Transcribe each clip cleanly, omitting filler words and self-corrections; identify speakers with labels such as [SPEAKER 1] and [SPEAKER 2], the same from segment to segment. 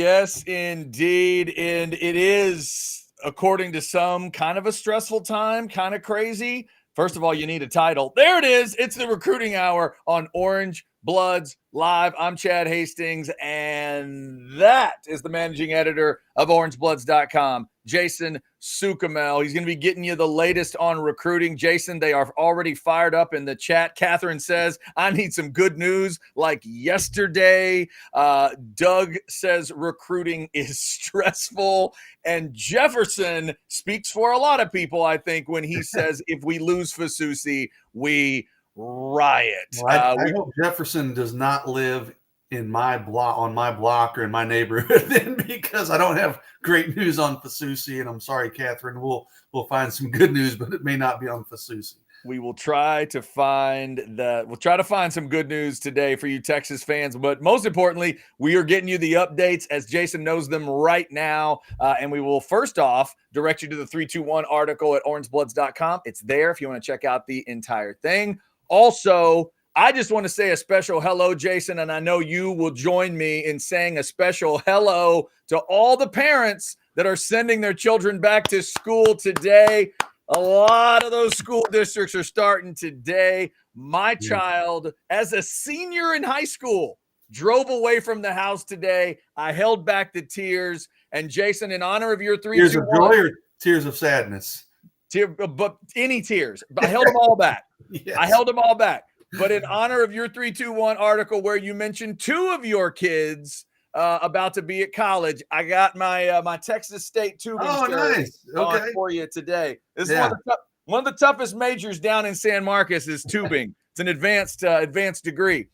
[SPEAKER 1] Yes, indeed. And it is, according to some, kind of a stressful time, kind of crazy. First of all, you need a title. There it is. It's the recruiting hour on Orange Bloods Live. I'm Chad Hastings, and that is the managing editor of orangebloods.com, Jason Sukamel. He's going to be getting you the latest on recruiting. Jason, they are already fired up in the chat. Catherine says, I need some good news like yesterday. Doug says recruiting is stressful. And Jefferson speaks for a lot of people, I think, when he says if we lose Fasusi, we riot.
[SPEAKER 2] Well, I hope Jefferson does not live in my block, on my block, or in my neighborhood, then, because I don't have great news on Fasusi. And I'm sorry, Catherine. We'll find some good news, but it may not be on Fasusi.
[SPEAKER 1] We will try to find some good news today for you Texas fans. But most importantly, we are getting you the updates as Jason knows them right now. And we will first off direct you to the 321 article at orangebloods.com. It's there if you want to check out the entire thing. Also, I just want to say a special hello, Jason, and I know you will join me in saying a special hello to all the parents that are sending their children back to school today. A lot of those school districts are starting today. My child, as a senior in high school, drove away from the house today. I held back the tears. And Jason, in honor of your 3-2-1.
[SPEAKER 2] Tears of joy or tears of sadness?
[SPEAKER 1] But any tears. I held them all back.
[SPEAKER 2] Yes.
[SPEAKER 1] I held them all back. But in honor of your 321 article where you mentioned two of your kids about to be at college, I got my Texas State tubing
[SPEAKER 2] nice. Okay.
[SPEAKER 1] for you today. This is one of the toughest majors down in San Marcos is tubing. It's an advanced degree.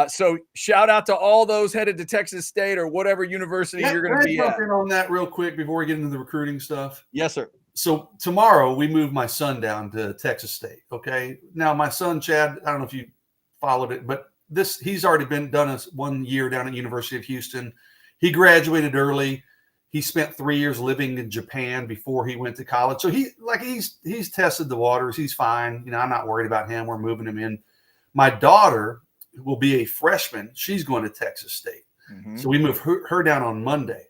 [SPEAKER 1] So shout out to all those headed to Texas State or whatever university you're going to be at.
[SPEAKER 2] In on that real quick before we get into the recruiting stuff.
[SPEAKER 1] Yes, sir.
[SPEAKER 2] So tomorrow we move my son down to Texas State. Okay. Now my son, Chad, I don't know if you followed it, but he's already done 1 year down at University of Houston. He graduated early. He spent 3 years living in Japan before he went to college. So he's tested the waters. He's fine. You know, I'm not worried about him. We're moving him in. My daughter will be a freshman. She's going to Texas State. Mm-hmm. So we move her down on Monday.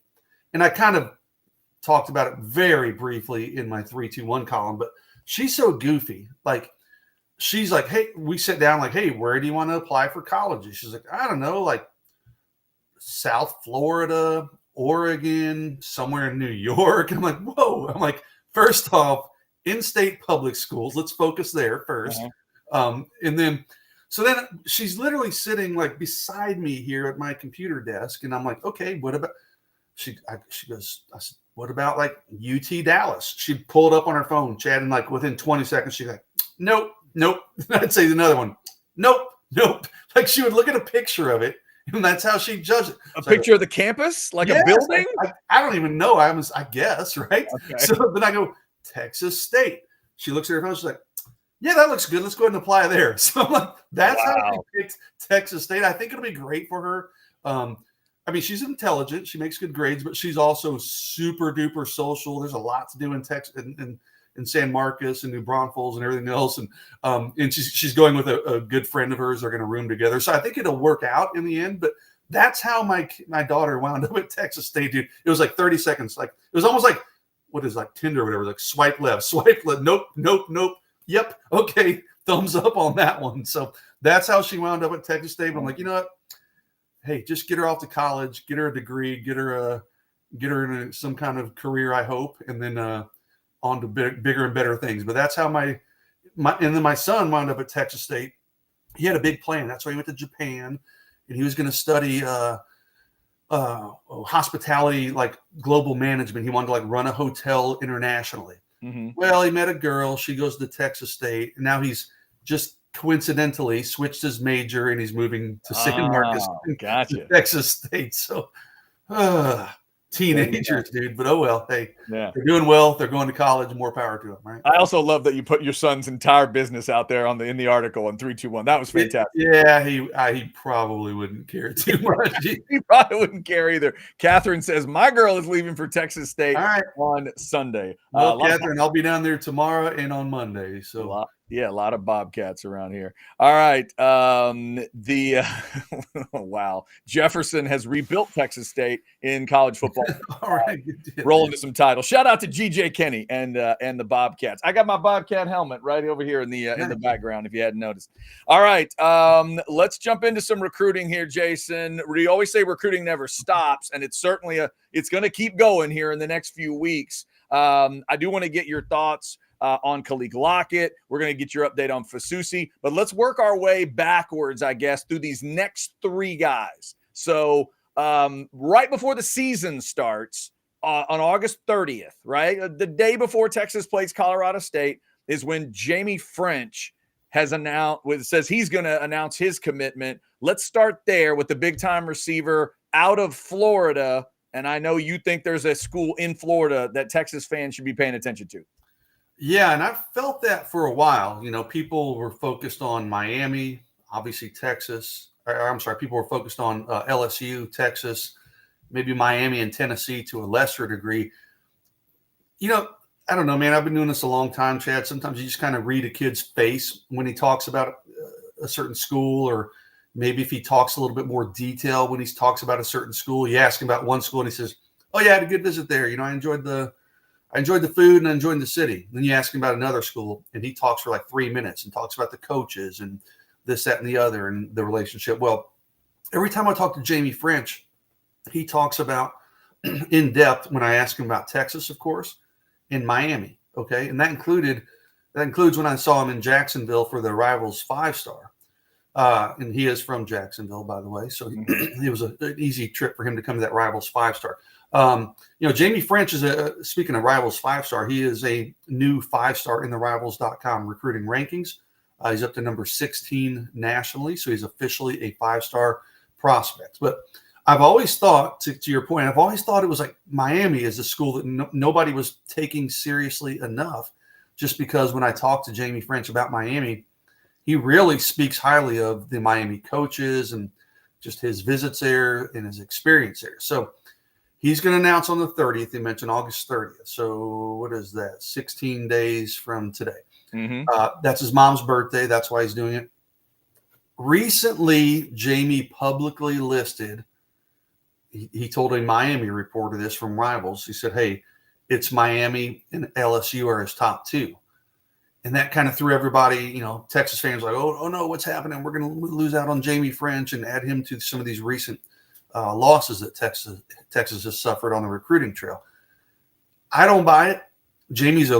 [SPEAKER 2] And I kind of talked about it very briefly in my 321 column, but she's so goofy. Like, she's like, hey, we sit down like, hey, where do you want to apply for colleges? She's like, I don't know, like South Florida, Oregon, somewhere in New York. I'm like, whoa. I'm like, first off, in-state public schools. Let's focus there first. Uh-huh. And then she's literally sitting like beside me here at my computer desk. And I'm like, okay, what about, she goes, I said, what about like UT Dallas? She'd pull it up on her phone, Chad, and like within 20 seconds, she's like, nope. I'd say another one, nope. Like she would look at a picture of it, and that's how she judged it.
[SPEAKER 1] A picture of the campus, like a building?
[SPEAKER 2] I don't even know. I guess, right?
[SPEAKER 1] Okay.
[SPEAKER 2] So then I go, Texas State. She looks at her phone. She's like, yeah, that looks good. Let's go ahead and apply there. So I'm like, that's how she picked Texas State. I think it'll be great for her. I mean, she's intelligent. She makes good grades, but she's also super duper social. There's a lot to do in Texas and in San Marcos and New Braunfels and everything else. And she's going with a good friend of hers. They're going to room together. So I think it'll work out in the end. But that's how my daughter wound up at Texas State, dude. It was like 30 seconds. Like it was almost like what is like Tinder or whatever. Like swipe left. Nope. Yep. Okay. Thumbs up on that one. So that's how she wound up at Texas State. But I'm like, you know what? Hey, just get her off to college, get her a degree, get her in some kind of career, I hope, and then on to bigger and better things. But that's how and then my son wound up at Texas State. He had a big plan. That's why he went to Japan, and he was going to study hospitality, like global management. He wanted to like run a hotel internationally. Mm-hmm. Well, he met a girl. She goes to Texas State, and now he's just coincidentally switched his major, and he's moving to San Marcos, to Texas State. So teenagers, dude. But oh well. Hey, they're doing well. They're going to college. More power to them, right?
[SPEAKER 1] I also love that you put your son's entire business out there in the article on 321. That was fantastic.
[SPEAKER 2] Yeah, he probably wouldn't care too much.
[SPEAKER 1] He probably wouldn't care either. Catherine says my girl is leaving for Texas State on Sunday.
[SPEAKER 2] Well, Catherine, I'll be down there tomorrow and on Monday. So
[SPEAKER 1] Yeah, a lot of Bobcats around here. All right. Wow. Jefferson has rebuilt Texas State in college football.
[SPEAKER 2] All right,
[SPEAKER 1] Rolling to some titles. Shout out to GJ Kenny and the Bobcats. I got my Bobcat helmet right over here in the background, if you hadn't noticed. All right. Let's jump into some recruiting here, Jason. We always say recruiting never stops, and it's certainly it's going to keep going here in the next few weeks. I do want to get your thoughts on Kaleb Lockett. We're going to get your update on Fasusi, but let's work our way backwards, I guess, through these next three guys. So right before the season starts on August 30th, right? The day before Texas plays Colorado State is when Jamie French has says he's going to announce his commitment. Let's start there with the big time receiver out of Florida. And I know you think there's a school in Florida that Texas fans should be paying attention to.
[SPEAKER 2] Yeah, and I've felt that for a while. People were focused on Miami, obviously Texas. I'm sorry, people were focused on LSU, Texas, maybe Miami and Tennessee to a lesser degree. I don't know, man. I've been doing this a long time, Chad. Sometimes you just kind of read a kid's face when he talks about a certain school, or maybe if he talks a little bit more detail when he talks about a certain school. You ask him about one school and he says, "Oh yeah, I had a good visit there. I enjoyed the food and I enjoyed the city." Then you ask him about another school and he talks for like 3 minutes and talks about the coaches and this, that, and the other and the relationship. Well, every time I talk to Jamie French, he talks about in depth when I ask him about Texas, of course, in Miami. Okay. And that includes when I saw him in Jacksonville for the Rivals 5-star. And he is from Jacksonville, by the way. So it was an easy trip for him to come to that Rivals 5-star. Jamie French is speaking of Rivals 5-star, he is a new 5-star in the Rivals.com recruiting rankings. He's up to number 16 nationally, so he's officially a 5-star prospect. But I've always thought, to your point, I've always thought it was like Miami is a school that nobody was taking seriously enough, just because when I talked to Jamie French about Miami, he really speaks highly of the Miami coaches and just his visits there and his experience there. So he's going to announce on the 30th. He mentioned August 30th. So what is that? 16 days from today. Mm-hmm. That's his mom's birthday. That's why he's doing it. Recently, Jamie publicly listed, he told a Miami reporter this from Rivals. He said, "Hey, it's Miami and LSU are his top two." And that kind of threw everybody, Texas fans like, oh no, what's happening? We're going to lose out on Jamie French and add him to some of these recent losses that Texas has suffered on the recruiting trail. I don't buy it. Jamie's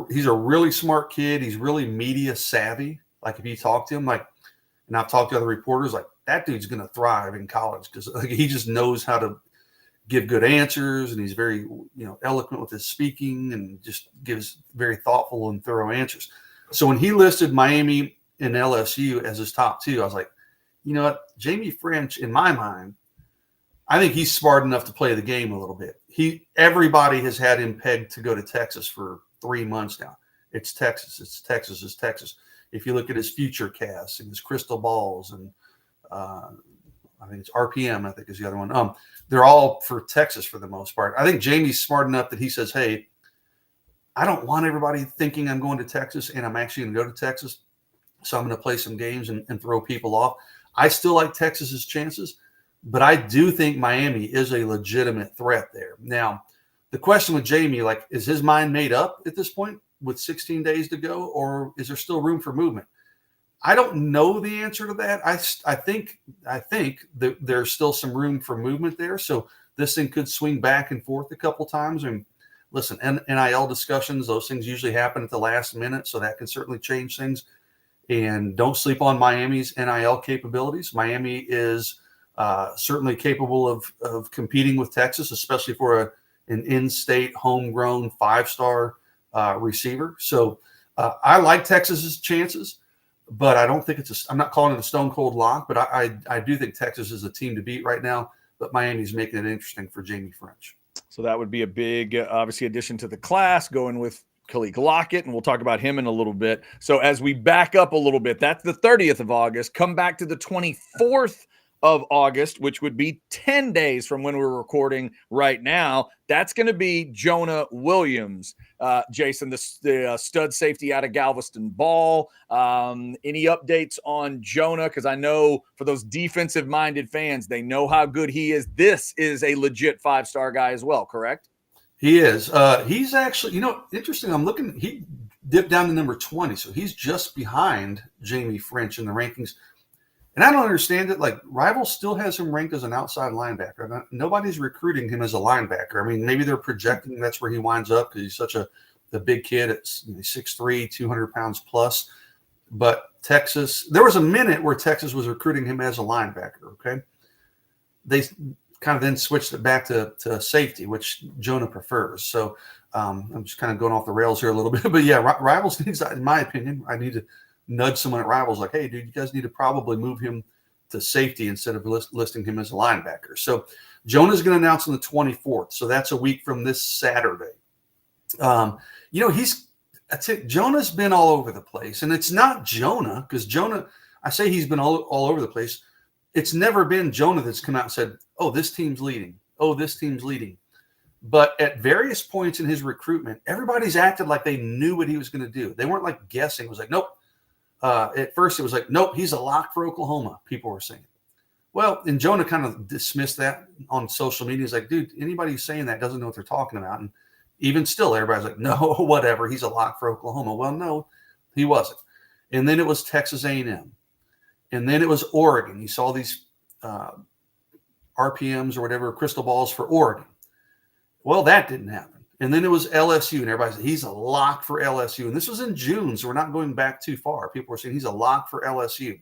[SPEAKER 2] he's a really smart kid. He's really media savvy. Like if you talk to him, and I've talked to other reporters, like that dude's going to thrive in college because he just knows how to give good answers, and he's very, eloquent with his speaking and just gives very thoughtful and thorough answers. So when he listed Miami and LSU as his top two, I was like, you know what, Jamie French, in my mind, I think he's smart enough to play the game a little bit. Everybody has had him pegged to go to Texas for 3 months now. It's Texas. It's Texas. It's Texas. If you look at his future casts and his crystal balls and I think it's RPM, I think is the other one. They're all for Texas for the most part. I think Jamie's smart enough that he says, "Hey, I don't want everybody thinking I'm going to Texas and I'm actually going to go to Texas. So I'm going to play some games and throw people off." I still like Texas's chances, but I do think Miami is a legitimate threat there. Now, the question with Jamie, is his mind made up at this point with 16 days to go, or is there still room for movement? I don't know the answer to that. I think that there's still some room for movement there. So this thing could swing back and forth a couple times. And listen, NIL discussions, those things usually happen at the last minute. So that can certainly change things. And don't sleep on Miami's NIL capabilities. Miami is certainly capable of competing with Texas, especially for an in-state, homegrown 5-star receiver. So I like Texas's chances. But I don't think I'm not calling it a stone cold lock, but I do think Texas is a team to beat right now, but Miami's making it interesting for Jamie French.
[SPEAKER 1] So that would be a big, obviously, addition to the class, going with Kaleb Lockett, and we'll talk about him in a little bit. So as we back up a little bit, that's the 30th of August. Come back to the 24th of August, which would be 10 days from when we're recording right now. That's going to be Jonah Williams. Jason, the stud safety out of Galveston Ball. Any updates on Jonah? Because I know for those defensive-minded fans, they know how good he is. This is a legit 5-star guy as well, correct?
[SPEAKER 2] He is. He's actually, interesting. I'm looking. He dipped down to number 20, so he's just behind Jamie French in the rankings. And I don't understand it. Like, Rivals still has him ranked as an outside linebacker. Nobody's recruiting him as a linebacker. I mean, maybe they're projecting that's where he winds up because he's such the big kid at 6'3", 200 pounds plus. But Texas, there was a minute where Texas was recruiting him as a linebacker, okay? They kind of then switched it back to safety, which Jonah prefers. So I'm just kind of going off the rails here a little bit. But, yeah, Rivals needs, in my opinion, I need to nudge someone at Rivals like, hey, dude, you guys need to probably move him to safety instead of listing him as a linebacker. So Jonah's going to announce on the 24th. So that's a week from this Saturday. That's it. Jonah's been all over the place. And it's not Jonah, because Jonah, I say he's been all over the place. It's never been Jonah that's come out and said, oh, this team's leading. Oh, this team's leading. But at various points in his recruitment, everybody's acted like they knew what he was going to do. They weren't like guessing. It was like, nope. At first, it was like, nope, he's a lock for Oklahoma, people were saying. Well, and Jonah kind of dismissed that on social media. He's like, dude, anybody who's saying that doesn't know what they're talking about. And even still, everybody's like, no, whatever, he's a lock for Oklahoma. Well, no, he wasn't. And then it was Texas A&M. And then it was Oregon. You saw these RPMs or whatever, crystal balls for Oregon. Well, that didn't happen. And then it was LSU, and everybody said, he's a lock for LSU. And this was in June, so we're not going back too far. People were saying he's a lock for LSU.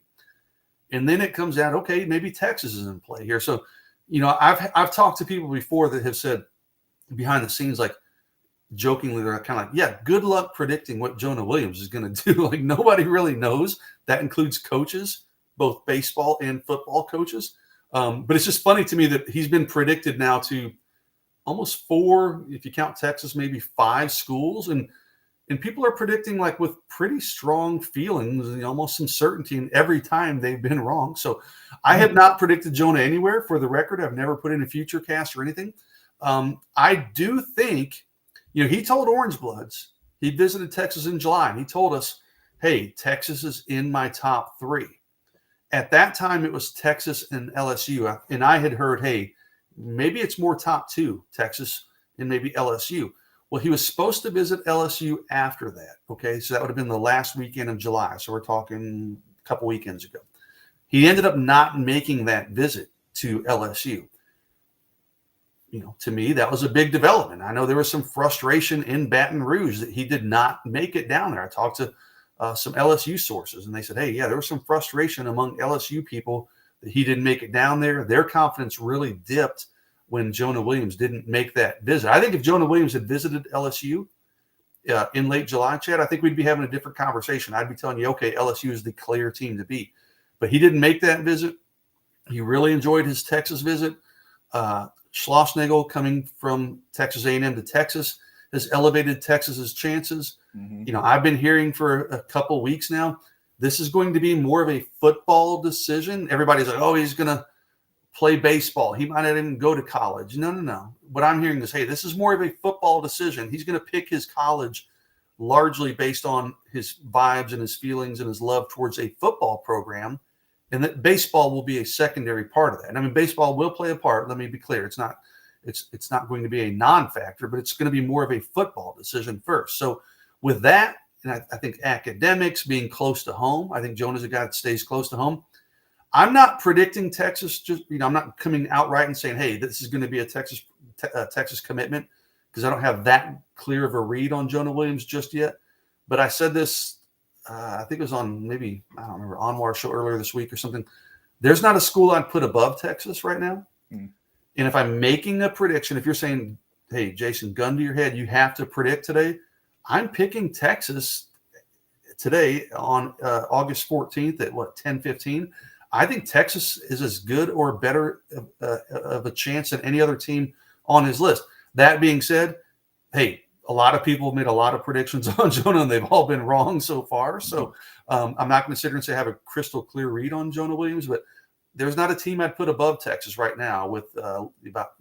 [SPEAKER 2] And then it comes out, okay, maybe Texas is in play here. So, I've talked to people before that have said behind the scenes, like jokingly, they're kind of like, yeah, good luck predicting what Jonah Williams is going to do. Like, nobody really knows. That includes coaches, both baseball and football coaches. But it's just funny to me that he's been predicted now to almost 4, if you count Texas, maybe 5 schools. And people are predicting like with pretty strong feelings and almost some certainty. And every time they've been wrong. So I have not predicted Jonah anywhere. For the record, I've never put in a future cast or anything. I do think, he told Orange Bloods, he visited Texas in July, and he told us, hey, Texas is in my top 3. At that time, it was Texas and LSU. And I had heard, hey, maybe it's more top 2, Texas and maybe LSU. Well, he was supposed to visit LSU after that. Okay. So that would have been the last weekend of July. So we're talking a couple weekends ago. He ended up not making that visit to LSU. To me, that was a big development. I know there was some frustration in Baton Rouge that he did not make it down there. I talked to some LSU sources, and they said, hey, yeah, there was some frustration among LSU people that he didn't make it down there. Their confidence really dipped when Jonah Williams didn't make that visit. I think if Jonah Williams had visited LSU in late July, Chad, I think we'd be having a different conversation. I'd be telling you, okay, LSU is the clear team to beat. But he didn't make that visit. He really enjoyed his Texas visit. Schlossnagle coming from Texas A&M to Texas has elevated Texas's chances. Mm-hmm. I've been hearing for a couple weeks now, this is going to be more of a football decision. Everybody's like, oh, he's going to play baseball. He might not even go to college. No. What I'm hearing is, hey, this is more of a football decision. He's going to pick his college largely based on his vibes and his feelings and his love towards a football program, and that baseball will be a secondary part of that. And I mean, baseball will play a part. Let me be clear. It's not going to be a non-factor, but it's going to be more of a football decision first. So with that, and I think academics being close to home, I think Jonah's a guy that stays close to home. I'm not predicting Texas. I'm not coming outright and saying, hey, this is going to be a Texas commitment, because I don't have that clear of a read on Jonah Williams just yet. But I said this, I think it was on maybe, I don't remember, Anwar's show earlier this week or something. There's not a school I'd put above Texas right now. Mm. And if I'm making a prediction, if you're saying, hey, Jason, gun to your head, you have to predict today, I'm picking Texas today on August 14th at 10:15. I think Texas is as good or better of a chance than any other team on his list. That being said, hey, a lot of people have made a lot of predictions on Jonah, and they've all been wrong so far. So I'm not going to sit here and say I have a crystal clear read on Jonah Williams, but there's not a team I'd put above Texas right now with about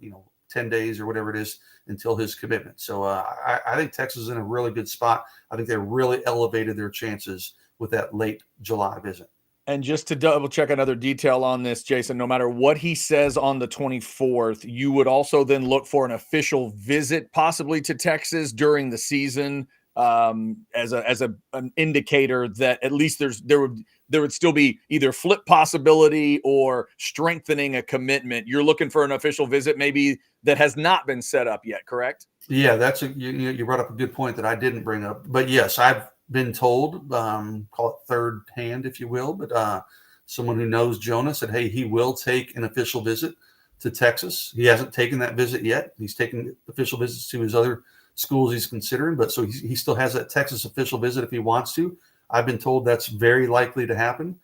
[SPEAKER 2] 10 days or whatever it is until his commitment. So I think Texas is in a really good spot. I think they really elevated their chances with that late July visit.
[SPEAKER 1] And just to double check another detail on this, Jason, no matter what he says on the 24th, you would also then look for an official visit possibly to Texas during the season as an indicator that at least there would still be either flip possibility or strengthening a commitment. You're looking for an official visit maybe that has not been set up yet, correct?
[SPEAKER 2] Yeah, you brought up a good point that I didn't bring up. But yes, I've been told, call it third hand, if you will, but someone who knows Jonah said, hey, he will take an official visit to Texas. He hasn't taken that visit yet. He's taking official visits to his other schools he's considering, but so he still has that Texas official visit if he wants to. I've been told that's very likely to happen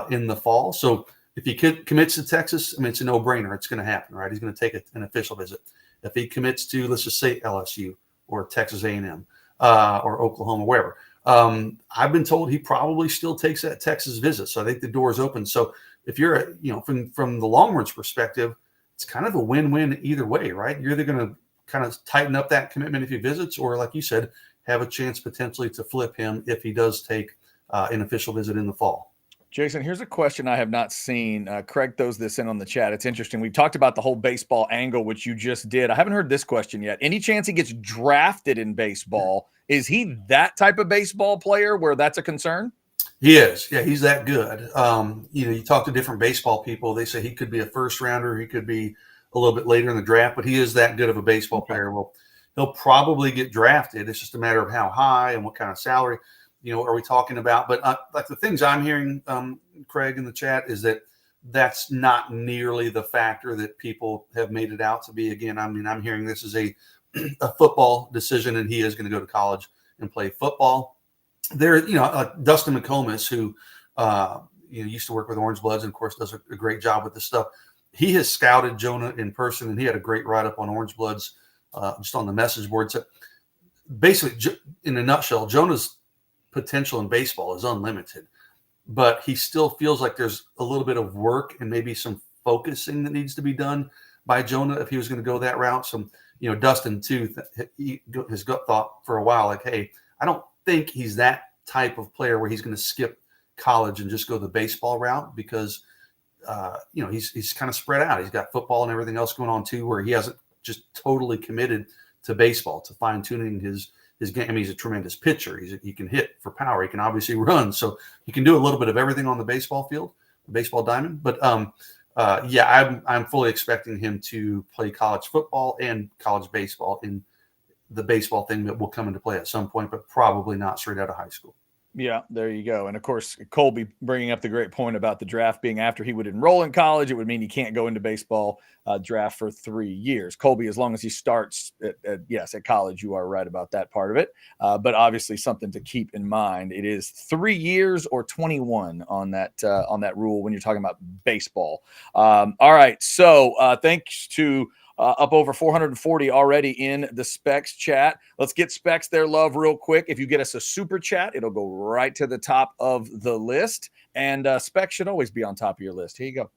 [SPEAKER 2] in the fall. So if he commits to Texas, I mean, it's a no-brainer. It's going to happen, right? He's going to take an official visit. If he commits to, let's just say LSU or Texas A&M or Oklahoma, wherever, I've been told he probably still takes that Texas visit. So I think the door is open. So if you're, from the Longhorns perspective, it's kind of a win-win either way, right? You're either going to kind of tighten up that commitment if he visits, or like you said, have a chance potentially to flip him if he does take an official visit in the fall.
[SPEAKER 1] Jason, here's a question I have not seen. Craig throws this in on the chat. It's interesting. We've talked about the whole baseball angle, which you just did. I haven't heard this question yet. Any chance he gets drafted in baseball? Is he that type of baseball player where that's a concern?
[SPEAKER 2] He is. Yeah, he's that good. You talk to different baseball people. They say he could be a first rounder. He could be a little bit later in the draft, but he is that good of a baseball player. Well, he'll probably get drafted. It's just a matter of how high and what kind of salary, are we talking about? But like the things I'm hearing, Craig, in the chat is that that's not nearly the factor that people have made it out to be. Again, I mean, I'm hearing this is a football decision, and he is going to go to college and play football. There, like Dustin McComas, who used to work with Orange Bloods and, of course, does a great job with this stuff. He has scouted Jonah in person, and he had a great write-up on Orange Bloods just on the message board. So basically, in a nutshell, Jonah's potential in baseball is unlimited, but he still feels like there's a little bit of work and maybe some focusing that needs to be done by Jonah if he was going to go that route. So, Dustin, too, his gut thought for a while, like, hey, I don't think he's that type of player where he's going to skip college and just go the baseball route because he's kind of spread out. He's got football and everything else going on too, where he hasn't just totally committed to baseball, to fine tuning his game. I mean, he's a tremendous pitcher. He can hit for power. He can obviously run. So he can do a little bit of everything on the baseball field, the baseball diamond. But I'm fully expecting him to play college football and college baseball in the baseball thing that will come into play at some point, but probably not straight out of high school.
[SPEAKER 1] Yeah, there you go. And of course, Colby bringing up the great point about the draft being after he would enroll in college. It would mean he can't go into baseball draft for 3 years. Colby, as long as he starts at college, you are right about that part of it. But obviously something to keep in mind. It is 3 years or 21 on that rule when you're talking about baseball. All right. So thanks to up over 440 already in the Specs chat. Let's get Specs their love real quick. If you get us a super chat, it'll go right to the top of the list. And Specs should always be on top of your list. Here you go.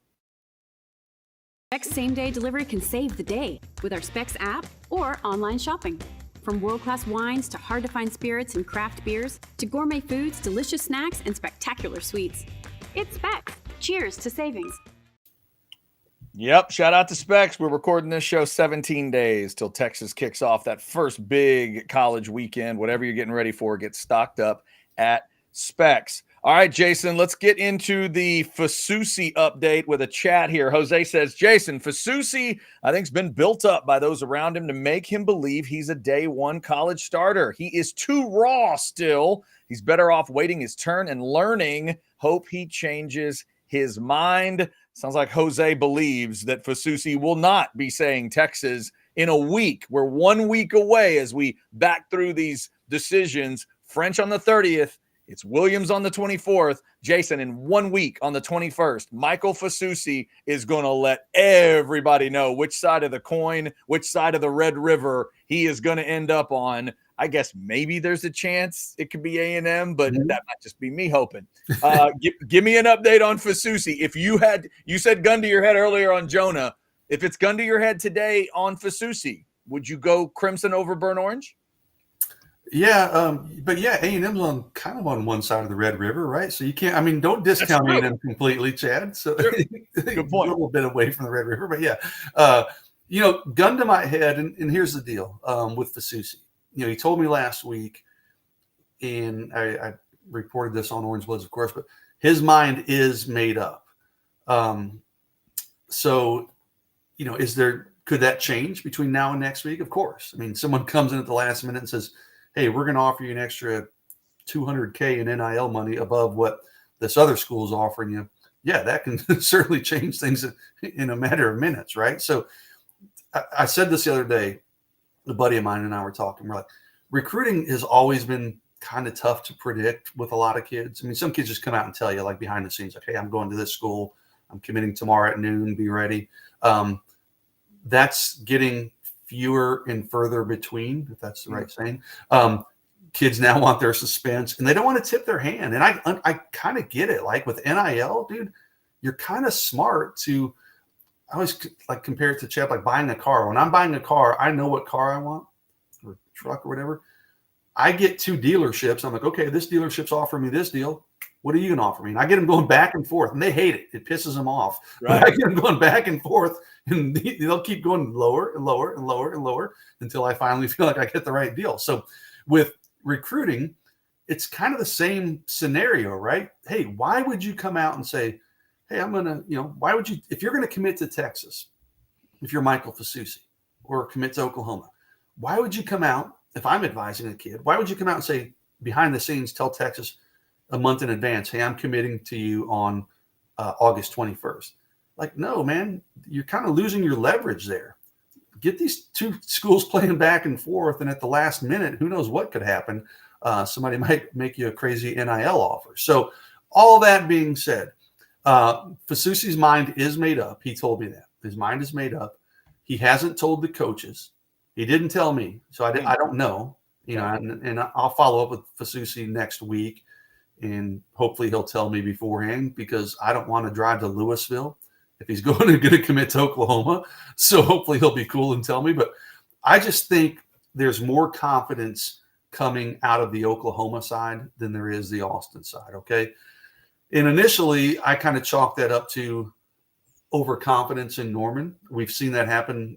[SPEAKER 3] Specs same-day delivery can save the day with our Specs app or online shopping. From world-class wines to hard-to-find spirits and craft beers to gourmet foods, delicious snacks, and spectacular sweets. It's Specs. Cheers to savings.
[SPEAKER 1] Yep. Shout out to Specs. We're recording this show 17 days till Texas kicks off that first big college weekend. Whatever you're getting ready for, get stocked up at Specs. All right, Jason, let's get into the Fasusi update with a chat here. Jose says, Jason, Fasusi, I think, has been built up by those around him to make him believe he's a day one college starter. He is too raw still. He's better off waiting his turn and learning. Hope he changes his mind. Sounds like Jose believes that Fasusi will not be saying Texas in a week. We're 1 week away as we back through these decisions. French on the 30th. It's Williams on the 24th. Jason, in 1 week on the 21st, Michael Fasusi is going to let everybody know which side of the coin, which side of the Red River he is going to end up on. I guess maybe there's a chance it could be A&M, but
[SPEAKER 2] Mhm.
[SPEAKER 1] that might just be me hoping. Give me an update on Fasusi. If you said gun to your head earlier on Jonah. If it's gun to your head today on Fasusi, would you go Crimson over Burnt Orange?
[SPEAKER 2] Yeah, but yeah, A&M's on one side of the Red River, right? So you can't. I mean, don't discount A&M completely, Chad. So
[SPEAKER 1] Good point.
[SPEAKER 2] A little bit away from the Red River, but yeah, gun to my head, and here's the deal with Fasusi. He told me last week, and I reported this on Orange Bloods, of course, but his mind is made up. So, could that change between now and next week? Of course. I mean, someone comes in at the last minute and says, hey, we're going to offer you an extra $200K in NIL money above what this other school is offering you. Yeah, that can certainly change things in a matter of minutes, right? So I said this the other day, a buddy of mine and I were talking, we're like, recruiting has always been kind of tough to predict with a lot of kids. I mean, some kids just come out and tell you, like behind the scenes, like, hey, I'm going to this school. I'm committing tomorrow at noon. Be ready. That's getting fewer and further between, if that's the right saying. Kids now want their suspense, and they don't want to tip their hand. And I kind of get it. Like with NIL, dude, you're kind of smart to. I always like compare it to Chad, like buying a car. When I'm buying a car, I know what car I want, or truck or whatever. I get 2 dealerships. I'm like, okay, this dealership's offering me this deal. What are you going to offer me? And I get them going back and forth, and they hate it. It pisses them off. Right. But I get them going back and forth, and they'll keep going lower and lower and lower and lower until I finally feel like I get the right deal. So with recruiting, it's kind of the same scenario, right? Hey, why would you come out and say, hey, I'm going to, why would you, if you're going to commit to Texas, if you're Michael Fasusi, or commit to Oklahoma, why would you come out, if I'm advising a kid, why would you come out and say, behind the scenes, tell Texas a month in advance, hey, I'm committing to you on August 21st? Like, no, man, you're kind of losing your leverage there. Get these 2 schools playing back and forth, and at the last minute, who knows what could happen? Somebody might make you a crazy NIL offer. So all that being said, Fasusi's mind is made up. He told me that. His mind is made up. He hasn't told the coaches. He didn't tell me, so I don't know. And I'll follow up with Fasusi next week, and hopefully he'll tell me beforehand, because I don't want to drive to Louisville if he's going to commit to Oklahoma. So hopefully he'll be cool and tell me. But I just think there's more confidence coming out of the Oklahoma side than there is the Austin side, okay? And initially, I kind of chalked that up to overconfidence in Norman. We've seen that happen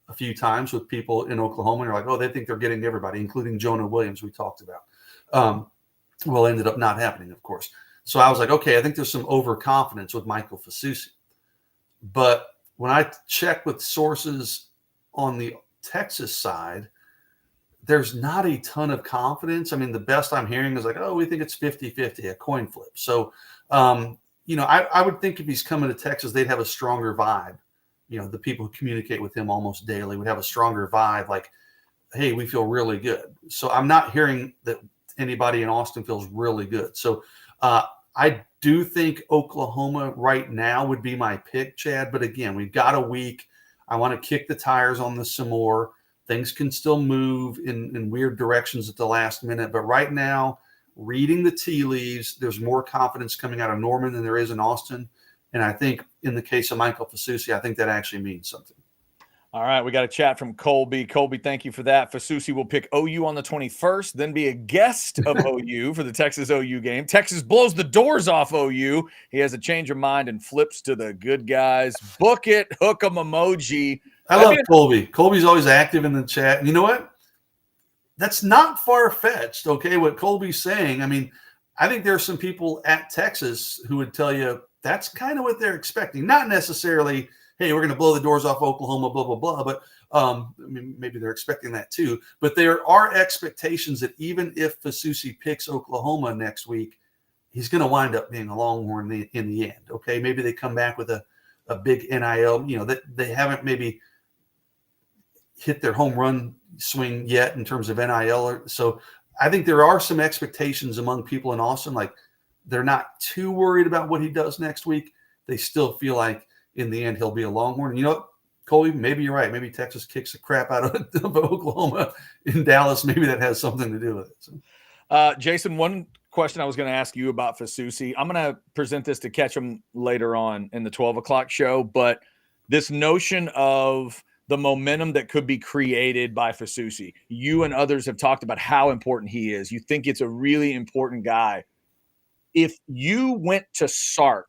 [SPEAKER 2] a few times with people in Oklahoma. They're like, oh, they think they're getting everybody, including Jonah Williams, we talked about. Well, ended up not happening, of course. So I was like, okay, I think there's some overconfidence with Michael Fasusi. But when I check with sources on the Texas side, there's not a ton of confidence. I mean, the best I'm hearing is like, oh, we think it's 50-50, a coin flip. So, I would think if he's coming to Texas, they'd have a stronger vibe. The people who communicate with him almost daily would have a stronger vibe, like, hey, we feel really good. So I'm not hearing that anybody in Austin feels really good. So I do think Oklahoma right now would be my pick, Chad. But again, we've got a week. I want to kick the tires on this some more. Things can still move in weird directions at the last minute. But right now, reading the tea leaves, there's more confidence coming out of Norman than there is in Austin. And I think in the case of Michael Fasusi, I think that actually means something.
[SPEAKER 1] All right, we got a chat from Colby. Colby, thank you for that. Fasusi will pick OU on the 21st, then be a guest of OU for the Texas OU game. Texas blows the doors off OU. He has a change of mind and flips to the good guys. Book it, hook 'em emoji.
[SPEAKER 2] I love Colby. Colby's always active in the chat. And you know what? That's not far-fetched, okay, what Colby's saying. I mean, I think there are some people at Texas who would tell you that's kind of what they're expecting. Not necessarily, hey, we're going to blow the doors off Oklahoma, blah, blah, blah. But maybe they're expecting that too. But there are expectations that even if Fasusi picks Oklahoma next week, he's going to wind up being a Longhorn in the end, okay? Maybe they come back with a big NIL, that they haven't maybe hit their home run swing yet in terms of NIL. So I think there are some expectations among people in Austin. Like, they're not too worried about what he does next week. They still feel like in the end he'll be a Longhorn. And Colby, maybe you're right. Maybe Texas kicks the crap out of Oklahoma in Dallas. Maybe that has something to do with it.
[SPEAKER 1] So. Jason, one question I was going to ask you about Fasusi. I'm going to present this to Ketchum later on in the 12 o'clock show, but this notion of the momentum that could be created by Fasusi. You and others have talked about how important he is. You think it's a really important guy. If you went to Sark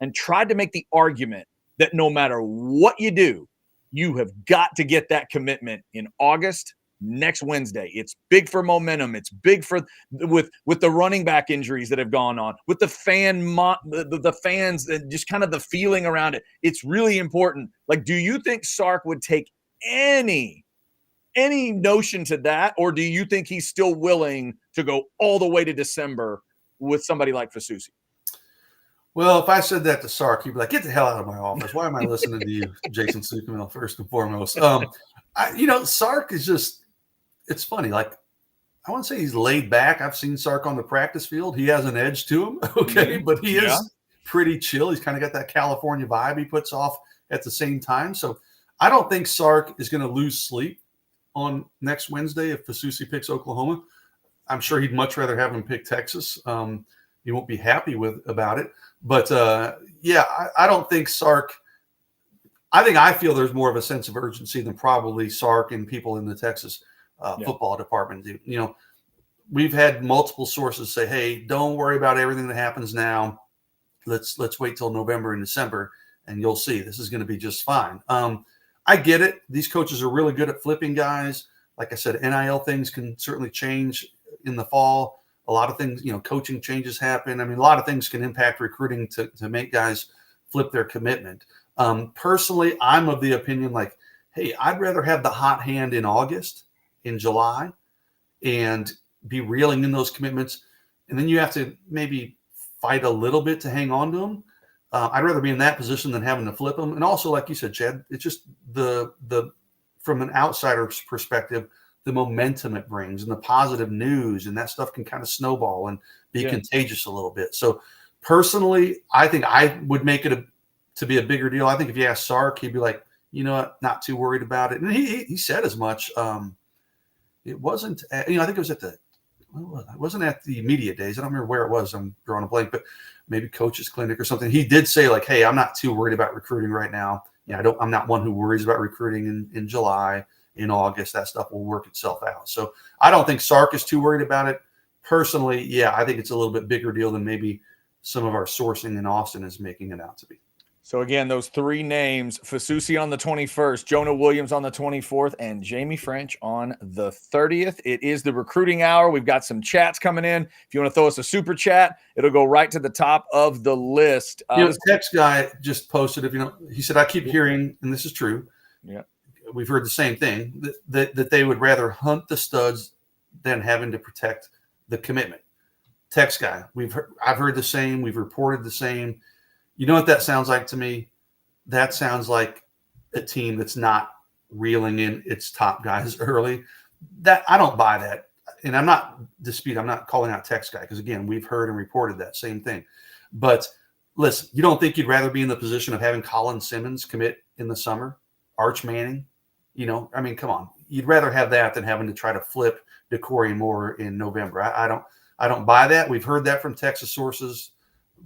[SPEAKER 1] and tried to make the argument that no matter what you do, you have got to get that commitment in August, next Wednesday. It's big for momentum. It's big for with the running back injuries that have gone on, with the the fans, and just kind of the feeling around it. It's really important. Like, do you think Sark would take any notion to that, or do you think he's still willing to go all the way to December with somebody like Fasusi?
[SPEAKER 2] Well, if I said that to Sark, he'd be like, "Get the hell out of my office. Why am I listening to you, Jason Sukamil, first and foremost?" Sark is just, it's funny. Like, I wouldn't say he's laid back. I've seen Sark on the practice field. He has an edge to him, okay? But he is pretty chill. He's kind of got that California vibe he puts off at the same time. So I don't think Sark is going to lose sleep on next Wednesday if Fasusi picks Oklahoma. I'm sure he'd much rather have him pick Texas. He won't be happy about it. But, I don't think Sark – I feel there's more of a sense of urgency than probably Sark and people in the Texas football department do. You know, we've had multiple sources say, hey, don't worry about everything that happens now. Let's wait till November and December, and you'll see this is going to be just fine. I get it. These coaches are really good at flipping guys. Like I said, NIL things can certainly change in the fall. A lot of things, coaching changes happen. I mean, a lot of things can impact recruiting to make guys flip their commitment. Personally, I'm of the opinion like, hey, I'd rather have the hot hand in August, in July, and be reeling in those commitments. And then you have to maybe fight a little bit to hang on to them. I'd rather be in that position than having to flip them. And also, like you said, Chad, it's just the from an outsider's perspective, the momentum it brings and the positive news, and that stuff can kind of snowball and be contagious a little bit. So personally, I think I would make it to be a bigger deal. I think if you ask Sark, he'd be like, you know what, not too worried about it. And he said as much. It wasn't, I think it was it wasn't at the media days. I don't remember where it was. I'm drawing a blank, but maybe coach's clinic or something. He did say like, hey, I'm not too worried about recruiting right now. I'm not one who worries about recruiting in July, in August. That stuff will work itself out. So I don't think Sark is too worried about it. Personally, I think it's a little bit bigger deal than maybe some of our sourcing in Austin is making it out to be.
[SPEAKER 1] So again, those three names: Fasusi on the 21st, Jonah Williams on the 24th, and Jamie French on the 30th. It is the recruiting hour. We've got some chats coming in. If you want to throw us a super chat, it'll go right to the top of the list.
[SPEAKER 2] The text guy just posted, he said, I keep hearing, and this is true.
[SPEAKER 1] Yeah.
[SPEAKER 2] We've heard the same thing, that they would rather hunt the studs than having to protect the commitment. Text guy, I've heard the same. We've reported the same. You know what that sounds like to me? That sounds like a team that's not reeling in its top guys early. That I don't buy that. And I'm not calling out text guy because, again, we've heard and reported that same thing. But listen, you don't think you'd rather be in the position of having Colin Simmons commit in the summer? Arch Manning? Come on. You'd rather have that than having to try to flip DeCorey Moore in November. I don't buy that. We've heard that from Texas sources.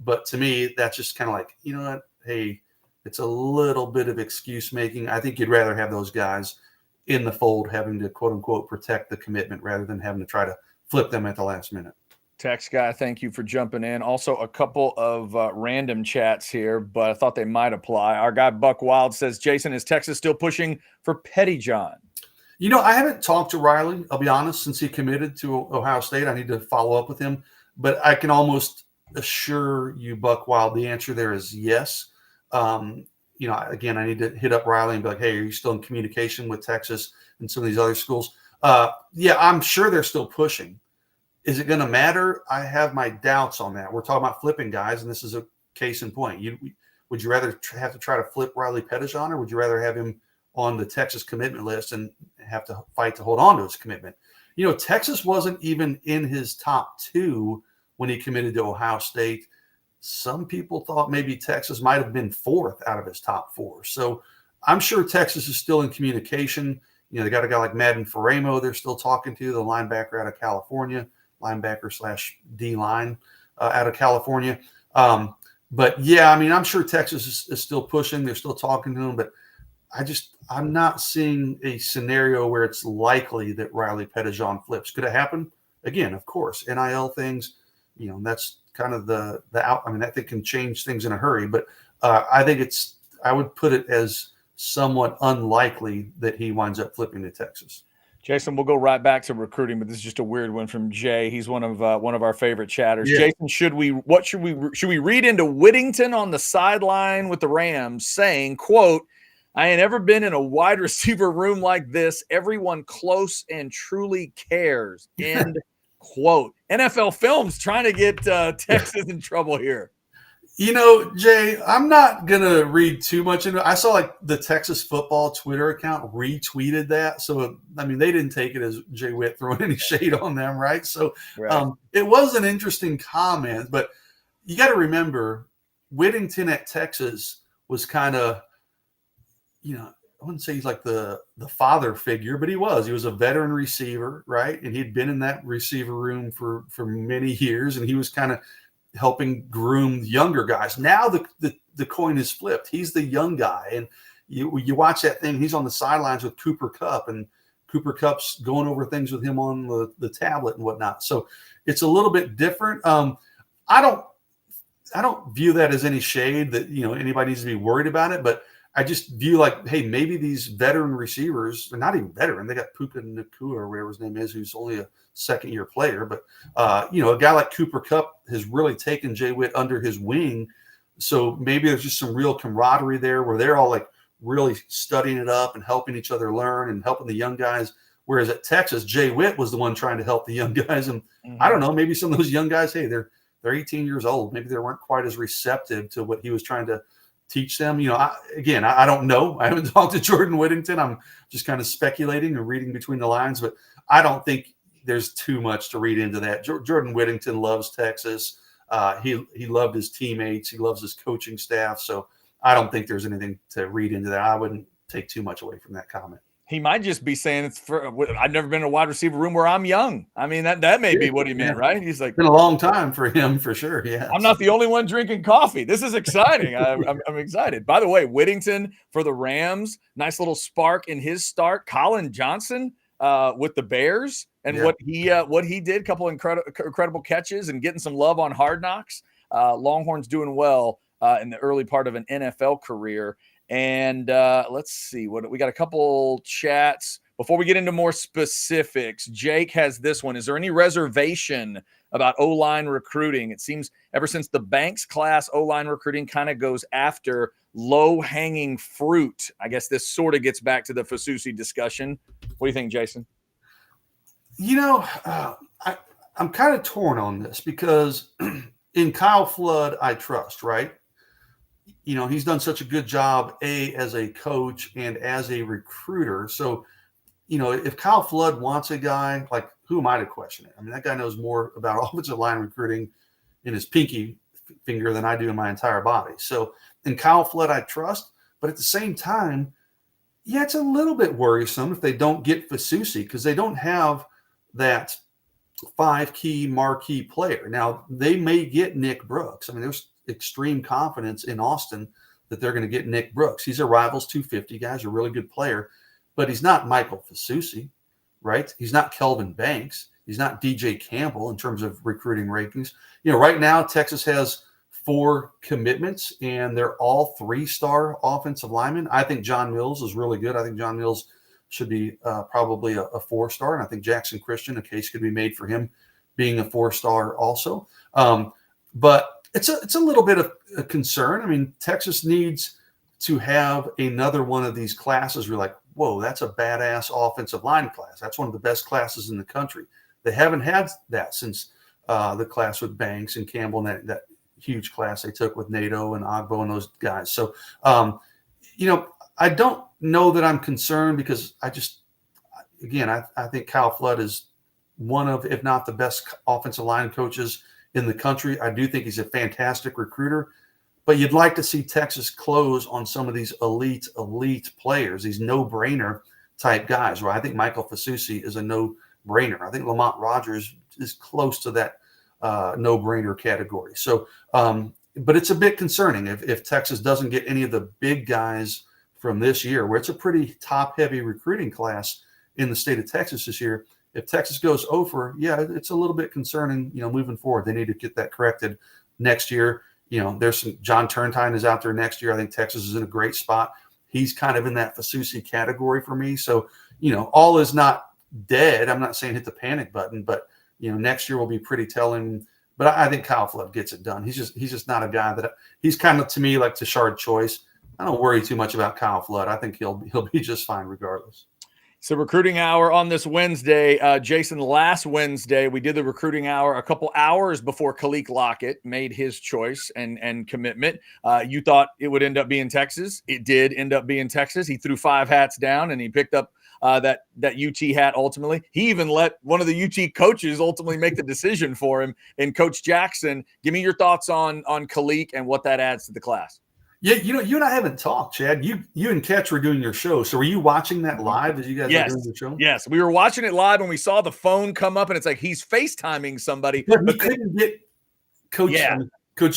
[SPEAKER 2] But to me, that's just kind of like, you know what? Hey, it's a little bit of excuse making. I think you'd rather have those guys in the fold having to, quote unquote, protect the commitment rather than having to try to flip them at the last minute.
[SPEAKER 1] Text guy, thank you for jumping in. Also, a couple of random chats here, but I thought they might apply. Our guy Buck Wild says, Jason, is Texas still pushing for Pettyjohn?
[SPEAKER 2] I haven't talked to Riley, I'll be honest, since he committed to Ohio State. I need to follow up with him. But I can almost assure you, Buck Wild, the answer there is yes. Again, I need to hit up Riley and be like, hey, are you still in communication with Texas and some of these other schools? I'm sure they're still pushing. Is it going to matter? I have my doubts on that. We're talking about flipping guys, and this is a case in point. Would you rather have to try to flip Riley Pettyjohn, or would you rather have him on the Texas commitment list and have to fight to hold on to his commitment? Texas wasn't even in his top 2 when he committed to Ohio State. Some people thought maybe Texas might have been 4th out of his top 4. So I'm sure Texas is still in communication. You know, they got a guy like Madden Faramo they're still talking to, the linebacker out of California, linebacker / D line out of California. But yeah, I mean, I'm sure Texas is still pushing. They're still talking to him, but I'm not seeing a scenario where it's likely that Riley Pettijohn flips. Could it happen? Again, of course, NIL things, you know, that's kind of the out. I mean, that thing can change things in a hurry, but I think I would put it as somewhat unlikely that he winds up flipping to Texas.
[SPEAKER 1] Jason, we'll go right back to recruiting, but this is just a weird one from Jay. He's one of our favorite chatters.
[SPEAKER 2] Yeah.
[SPEAKER 1] Jason, should we read into Whittington on the sideline with the Rams saying, quote, "I ain't ever been in a wide receiver room like this. Everyone close and truly cares." End quote. NFL Films trying to get Texas in trouble here.
[SPEAKER 2] You know, Jay, I'm not going to read too much into it. I saw like the Texas football Twitter account retweeted that. So, I mean, they didn't take it as Jay Witt throwing any shade on them, right? So
[SPEAKER 1] right.
[SPEAKER 2] It was an interesting comment, but you got to remember Whittington at Texas was kind of, you know, I wouldn't say he's like the father figure, but he was a veteran receiver, right? And he'd been in that receiver room for many years, and he was kind of helping groom younger guys. Now the coin is flipped. He's the young guy, and you watch that thing. He's on the sidelines with Cooper Kupp, and Cooper Kupp's going over things with him on the tablet and whatnot. So it's a little bit different. I don't view that as any shade that, you know, anybody needs to be worried about it, but I just view like, hey, maybe these veteran receivers, they're not even veteran. They got Puka Nacua or whatever his name is, who's only a second-year player. But, you know, a guy like Cooper Kupp has really taken Jay Witt under his wing. So maybe there's just some real camaraderie there where they're all like really studying it up and helping each other learn and helping the young guys. Whereas at Texas, Jay Witt was the one trying to help the young guys. And I don't know, maybe some of those young guys, hey, they're 18 years old. Maybe they weren't quite as receptive to what he was trying to teach them. You know, I don't know. I haven't talked to Jordan Whittington. I'm just kind of speculating and reading between the lines, but I don't think there's too much to read into that. Jordan Whittington loves Texas. He loved his teammates. He loves his coaching staff. So I don't think there's anything to read into that. I wouldn't take too much away from that comment.
[SPEAKER 1] He might just be saying I've never been in a wide receiver room where I'm young. I mean, that may be what he meant, right? He's like,
[SPEAKER 2] it's been a long time for him, for sure. Yeah,
[SPEAKER 1] I'm not the only one drinking coffee. This is exciting. I'm excited. By the way, Whittington for the Rams, nice little spark in his start. Colin Johnson with the Bears and what he did, couple incredible catches and getting some love on Hard Knocks. Longhorns doing well in the early part of an NFL career. And let's see what we got. A couple chats before we get into more specifics. Jake has this one. Is there any reservation about O-line recruiting? It seems ever since the Banks class, O-line recruiting kind of goes after low-hanging fruit. I guess this sort of gets back to the Fasusi discussion. What do you think, Jason?
[SPEAKER 2] You know, I'm kind of torn on this because in Kyle Flood, I trust, right? You know, he's done such a good job, as a coach and as a recruiter. So, you know, if Kyle Flood wants a guy, like, who am I to question it? I mean, that guy knows more about offensive line recruiting in his pinky finger than I do in my entire body. So, in Kyle Flood, I trust. But at the same time, yeah, it's a little bit worrisome if they don't get Fasusi because they don't have that 5-key marquee player. Now, they may get Nick Brooks. I mean, there's extreme confidence in Austin that they're going to get Nick Brooks. He's a Rivals 250 guy. He's a really good player, but he's not Michael Fasusi, right? He's not Kelvin Banks. He's not DJ Campbell in terms of recruiting rankings. You know, right now Texas has 4 commitments and they're all 3-star offensive linemen. I think John Mills is really good. I think John Mills should be probably a 4-star. And I think Jackson Christian, a case could be made for him being a 4-star also. But it's a little bit of a concern. I mean, Texas needs to have another one of these classes where you're like, whoa, that's a badass offensive line class. That's one of the best classes in the country. They haven't had that since the class with Banks and Campbell and that huge class they took with Nato and Ogbo and those guys. So, you know, I don't know that I'm concerned because I think Kyle Flood is one of, if not the best offensive line coaches in the country. I do think he's a fantastic recruiter, But you'd like to see Texas close on some of these elite players, these no-brainer type guys, where I think Michael Fasusi is a no-brainer. I think Lamont Rogers is close to that no-brainer category. So, but it's a bit concerning if Texas doesn't get any of the big guys from this year, where it's a pretty top-heavy recruiting class in the state of Texas this year. If Texas goes over, yeah, it's a little bit concerning, moving forward. They need to get that corrected next year. There's some John Turntine is out there next year. I think Texas is in a great spot. He's kind of in that Fasusi category for me. So, all is not dead. I'm not saying hit the panic button, but next year will be pretty telling. But I think Kyle Flood gets it done. He's just not a guy that he's kind of, to me, like Tashard Choice. I don't worry too much about Kyle Flood. I think he'll be just fine regardless.
[SPEAKER 1] So recruiting hour on this Wednesday, Jason, last Wednesday, we did the recruiting hour a couple hours before Kaleb Lockett made his choice and commitment. You thought it would end up being Texas. It did end up being Texas. He threw 5 hats down and he picked up that UT hat ultimately. He even let one of the UT coaches ultimately make the decision for him. And Coach Jackson, give me your thoughts on Kaleb and what that adds to the class.
[SPEAKER 2] Yeah, you and I haven't talked, Chad. You and Ketch were doing your show. So were you watching that live as you guys were doing the show?
[SPEAKER 1] Yes, we were watching it live when we saw the phone come up, and it's like he's FaceTiming somebody.
[SPEAKER 2] But he couldn't get Coach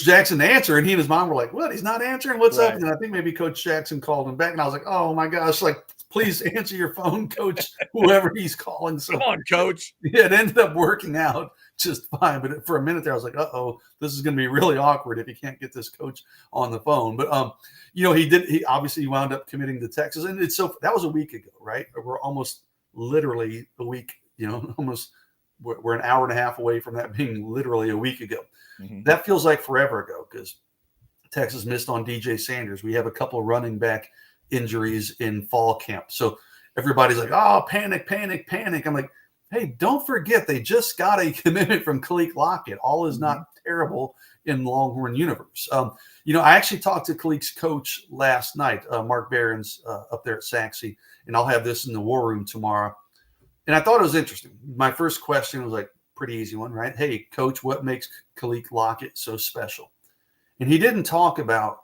[SPEAKER 2] Jackson to answer, and he and his mom were like, "What? He's not answering? What's up?" And I think maybe Coach Jackson called him back, and I was like, "Oh my gosh! Like, please answer your phone, Coach, whoever he's calling." So
[SPEAKER 1] come on, Coach.
[SPEAKER 2] Yeah, it ended up working out just fine. But for a minute there, I was like, "Uh-oh, this is going to be really awkward if you can't get this coach on the phone." But he obviously wound up committing to Texas, and that was a week ago, right? We're almost literally a week. Almost we're an hour and a half away from that being literally a week ago. Mm-hmm. That feels like forever ago because Texas missed on DJ Sanders. We have a couple of running back injuries in fall camp. So everybody's like, "Oh, panic, panic, panic." I'm like, hey, don't forget they just got a commitment from Kaleb Lockett. All is not terrible in the Longhorn universe. I actually talked to Kaleb's coach last night, Mark Behrens, up there at Saxe, and I'll have this in the war room tomorrow. And I thought it was interesting. My first question was like pretty easy one, right? Hey, coach, what makes Kaleb Lockett so special? And he didn't talk about,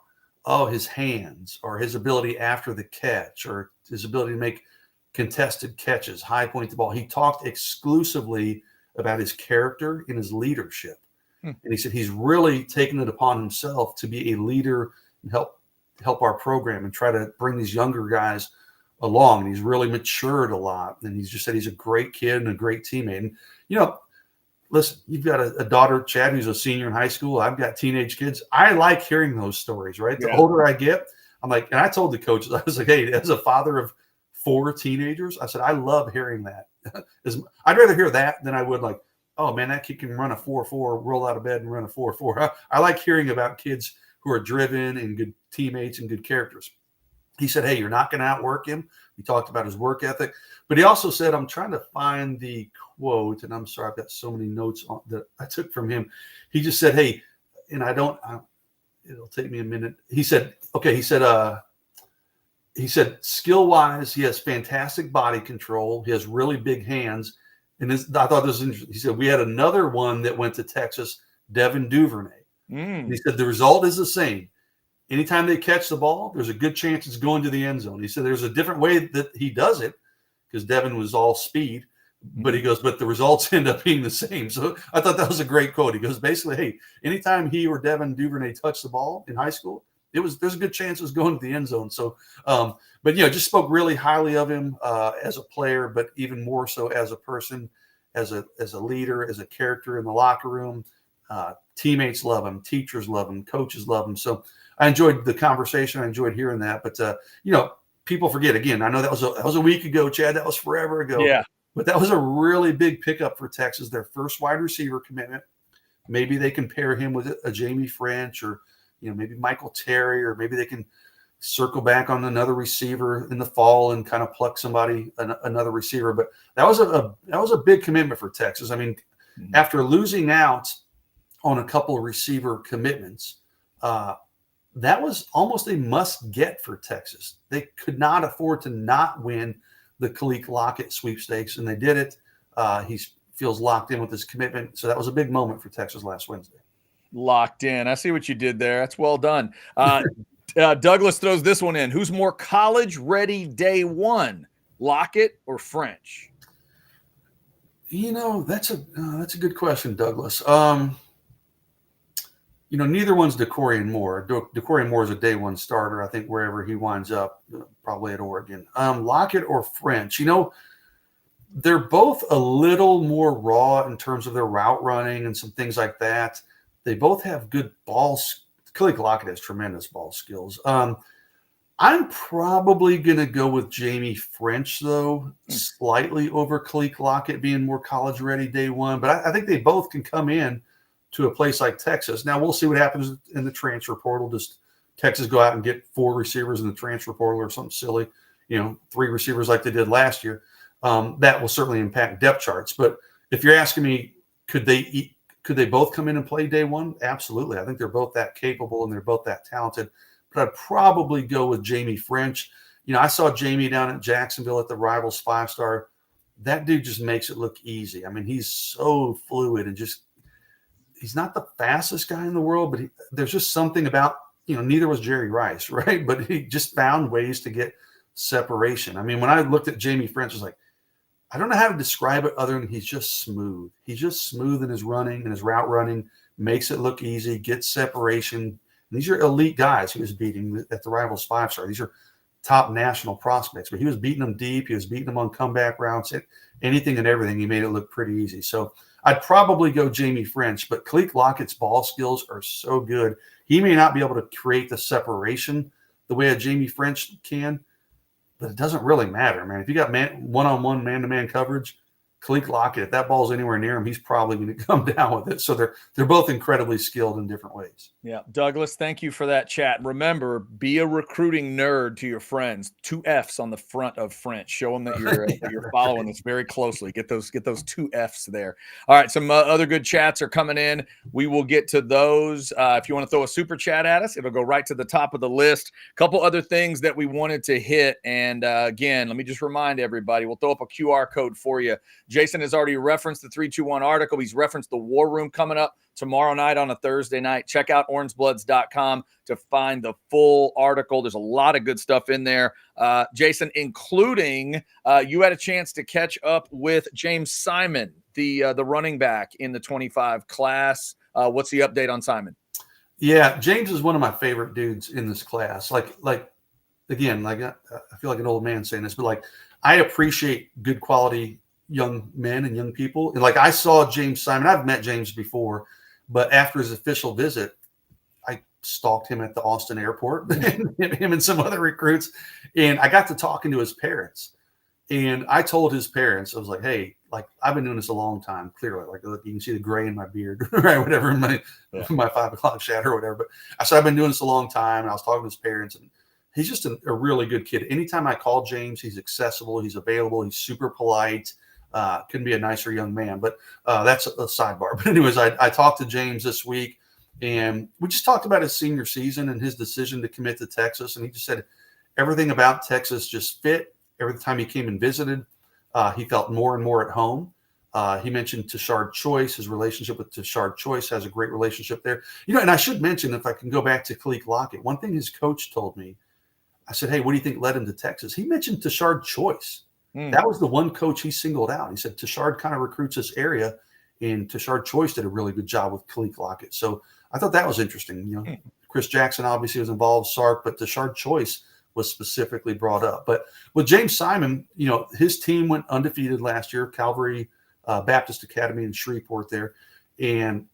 [SPEAKER 2] his hands or his ability after the catch or his ability to make contested catches, high point the ball. He talked exclusively about his character and his leadership. And he said he's really taken it upon himself to be a leader and help our program and try to bring these younger guys along. And he's really matured a lot. And he's just said he's a great kid and a great teammate. And, listen, you've got a daughter, Chad, who's a senior in high school. I've got teenage kids. I like hearing those stories, right? The older I get, I'm like, and I told the coaches, I was like, hey, as a father of 4 teenagers, I said, I love hearing that. I'd rather hear that than I would like, oh man, that kid can run a 4.4, roll out of bed and run a 4.4. I like hearing about kids who are driven and good teammates and good characters. He said, hey, you're not going to outwork him. He talked about his work ethic, but he also said, I'm trying to find the quote, and I'm sorry, I've got so many notes that I took from him. He just said, hey, and it'll take me a minute. He said, skill-wise, he has fantastic body control. He has really big hands. And I thought this was interesting. He said, we had another one that went to Texas, Devin Duvernay. He said, the result is the same. Anytime they catch the ball, there's a good chance it's going to the end zone. He said there's a different way that he does it because Devin was all speed. But he goes, but the results end up being the same. So I thought that was a great quote. He goes, basically, hey, anytime he or Devin Duvernay touched the ball in high school, there's a good chance it was going to the end zone. So, but just spoke really highly of him as a player, but even more so as a person, as a leader, as a character in the locker room. Teammates love him, teachers love him, coaches love him. So I enjoyed the conversation. I enjoyed hearing that. But people forget again. I know that was a week ago, Chad. That was forever ago.
[SPEAKER 1] Yeah.
[SPEAKER 2] But that was a really big pickup for Texas. Their first wide receiver commitment. Maybe they can pair him with a Jamie French or maybe Michael Terry, or maybe they can circle back on another receiver in the fall and kind of pluck another receiver. But that was a big commitment for Texas. I mean, after losing out on a couple of receiver commitments, that was almost a must get for Texas. They could not afford to not win the Kaleb Lockett sweepstakes, and they did it. He feels locked in with his commitment. So that was a big moment for Texas last Wednesday.
[SPEAKER 1] locked in. I see what you did there. That's well done. Douglas throws this one in. Who's more college ready day one, Lockett or French?
[SPEAKER 2] That's a good question, Douglas. Neither one's DeCorian Moore. DeCorian Moore is a day one starter, I think, wherever he winds up, probably at Oregon. Lockett or French? They're both a little more raw in terms of their route running and some things like that. They both have good balls. Kaleb Lockett has tremendous ball skills. I'm probably going to go with Jamie French, though, slightly over Kaleb Lockett being more college ready day one. But I think they both can come in to a place like Texas. Now, we'll see what happens in the transfer portal. Does Texas go out and get 4 receivers in the transfer portal or something silly, 3 receivers like they did last year? That will certainly impact depth charts. But if you're asking me, could they both come in and play day one? Absolutely. I think they're both that capable and they're both that talented. But I'd probably go with Jamie French. I saw Jamie down at Jacksonville at the Rivals 5-star. That dude just makes it look easy. I mean, he's so fluid and he's not the fastest guy in the world, but there's just something about, neither was Jerry Rice, right? But he just found ways to get separation. I mean, when I looked at Jamie French, I was like, I don't know how to describe it other than he's just smooth. He's just smooth in his running and his route running, makes it look easy, gets separation. And these are elite guys he was beating at the Rivals 5-star. These are top national prospects, but he was beating them deep. He was beating them on comeback routes, anything and everything. He made it look pretty easy. So I'd probably go Jamie French, but Kaleb Lockett's ball skills are so good. He may not be able to create the separation the way a Jamie French can, but it doesn't really matter, man. If you got one-on-one, man-to-man coverage, Kaleb Lockett, if that ball's anywhere near him, he's probably going to come down with it. So they're both incredibly skilled in different ways.
[SPEAKER 1] Yeah. Douglas, thank you for that chat. Remember, be a recruiting nerd to your friends. 2 F's on the front of French. Show them that you're following this very closely. Get those 2 F's there. All right. Some other good chats are coming in. We will get to those. If you want to throw a super chat at us, it'll go right to the top of the list. A couple other things that we wanted to hit. And again, let me just remind everybody, we'll throw up a QR code for you. Jason has already referenced the 321 article. He's referenced the War Room coming up tomorrow night on a Thursday night. Check out orangebloods.com to find the full article. There's a lot of good stuff in there. Jason, including you had a chance to catch up with James Simon, the running back in the 25 class. What's the update on Simon?
[SPEAKER 2] Yeah, James is one of my favorite dudes in this class. Again, I feel like an old man saying this, but I appreciate good quality young men and young people. And I saw James Simon. I've met James before, but after his official visit, I stalked him at the Austin airport, him and some other recruits. And I got to talking to his parents. And I told his parents, I was like, hey, I've been doing this a long time, clearly. Look, you can see the gray in my beard, right? Whatever, in my 5 o'clock shadow or whatever. But I said, I've been doing this a long time. And I was talking to his parents, and he's just a really good kid. Anytime I call James, he's accessible, he's available, he's super polite. Couldn't be a nicer young man, but that's a sidebar. But anyways, I talked to James this week, and we just talked about his senior season and his decision to commit to Texas. And he just said everything about Texas just fit. Every time he came and visited, he felt more and more at home. He mentioned Tashard Choice. His relationship with Tashard Choice has a great relationship there. And I should mention, if I can go back to Kaleb Lockett, one thing his coach told me, I said, hey, what do you think led him to Texas? He mentioned Tashard Choice. That was the one coach he singled out. He said Tashard kind of recruits this area, and Tashard Choice did a really good job with Kaleb Lockett. So I thought that was interesting. Chris Jackson obviously was involved, Sark, but Tashard Choice was specifically brought up. But with James Simon, his team went undefeated last year, Calvary Baptist Academy in Shreveport there. And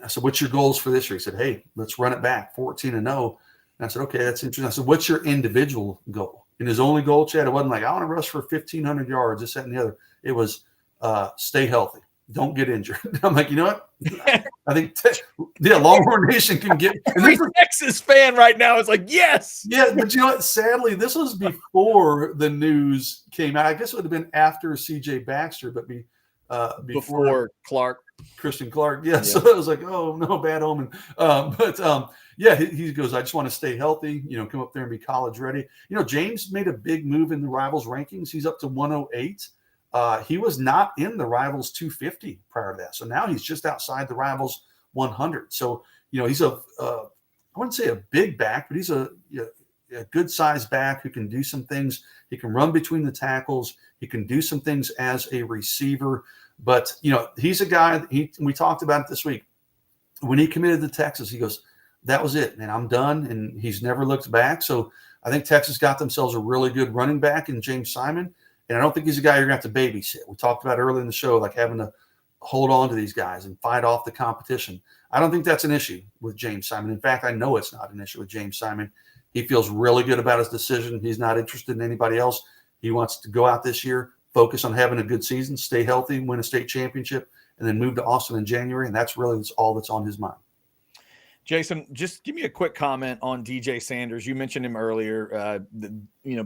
[SPEAKER 2] I said, what's your goals for this year? He said, hey, let's run it back, 14-0. And I said, okay, that's interesting. I said, what's your individual goal? And his only goal, Chad, it wasn't I want to rush for 1,500 yards, this, that, and the other. It was stay healthy. Don't get injured. I'm like, you know what? I think, Longhorn Nation can get.
[SPEAKER 1] Every Texas fan right now is like, yes.
[SPEAKER 2] Yeah, but you know what? Sadly, this was before the news came out. I guess it would have been after C.J. Baxter, but before
[SPEAKER 1] Clark.
[SPEAKER 2] Christian Clark. Yeah, so I was like, oh, no, bad omen. Yeah, he goes, I just want to stay healthy, come up there and be college ready. James made a big move in the Rivals rankings. He's up to 108. He was not in the Rivals 250 prior to that. So now he's just outside the Rivals 100. So, he's I wouldn't say a big back, but he's a good sized back who can do some things. He can run between the tackles. He can do some things as a receiver. But, he's a guy, we talked about it this week. When he committed to Texas, he goes, that was it, man. I'm done. And he's never looked back. So I think Texas got themselves a really good running back in James Simon. And I don't think he's a guy you're going to have to babysit. We talked about earlier in the show, like having to hold on to these guys and fight off the competition. I don't think that's an issue with James Simon. In fact, I know it's not an issue with James Simon. He feels really good about his decision. He's not interested in anybody else. He wants to go out this year, focus on having a good season, stay healthy, win a state championship, and then move to Austin in January. And that's all that's on his mind.
[SPEAKER 1] Jason, just give me a quick comment on DJ Sanders. You mentioned him earlier.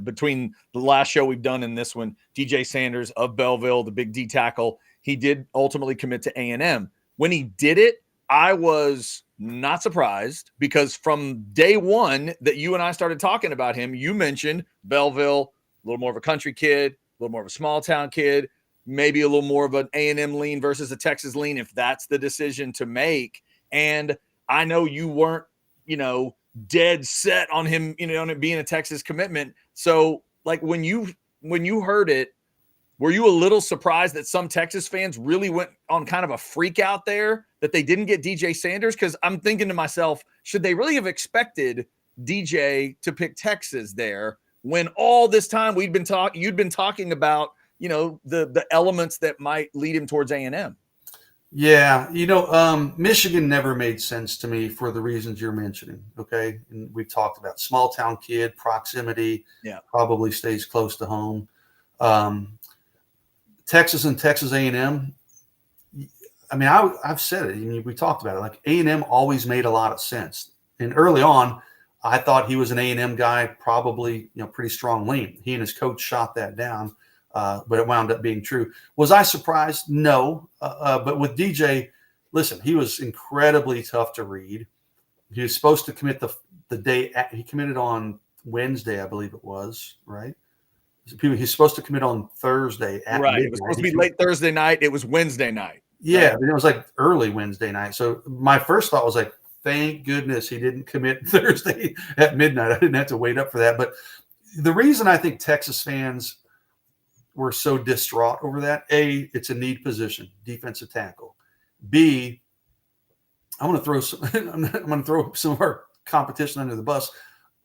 [SPEAKER 1] Between the last show we've done and this one, DJ Sanders of Belleville, the big D tackle, he did ultimately commit to A&M. When he did it, I was not surprised because from day one that you and I started talking about him, you mentioned Belleville, a little more of a country kid, a little more of a small town kid, maybe a little more of an A&M lean versus a Texas lean if that's the decision to make. And I know you weren't, dead set on him, on it being a Texas commitment. So like when you heard it, were you a little surprised that some Texas fans really went on kind of a freak out there that they didn't get DJ Sanders? Because I'm thinking to myself, should they really have expected DJ to pick Texas there when all this time you'd been talking about, the elements that might lead him towards A&M?
[SPEAKER 2] Yeah, Michigan never made sense to me for the reasons you're mentioning, okay? And we've talked about small town kid, proximity, probably stays close to home. Texas and Texas A&M, I mean, I've said it. I mean, we talked about it. Like A&M always made a lot of sense. And early on, I thought he was an A&M guy, probably, pretty strong lean. He and his coach shot that down, but it wound up being true. Was I surprised? No. But with DJ, listen, he was incredibly tough to read. He was supposed to commit the day he committed on Wednesday, I believe it was, right? He's supposed to commit on Thursday.
[SPEAKER 1] Right. It was supposed to be late Thursday night. It was Wednesday night.
[SPEAKER 2] Yeah.
[SPEAKER 1] Right?
[SPEAKER 2] It was like early Wednesday night. So my first thought was like, thank goodness he didn't commit Thursday at midnight. I didn't have to wait up for that. But the reason I think Texas fans were so distraught over that, A, it's a need position, defensive tackle. B, I'm going to throw some of our competition under the bus.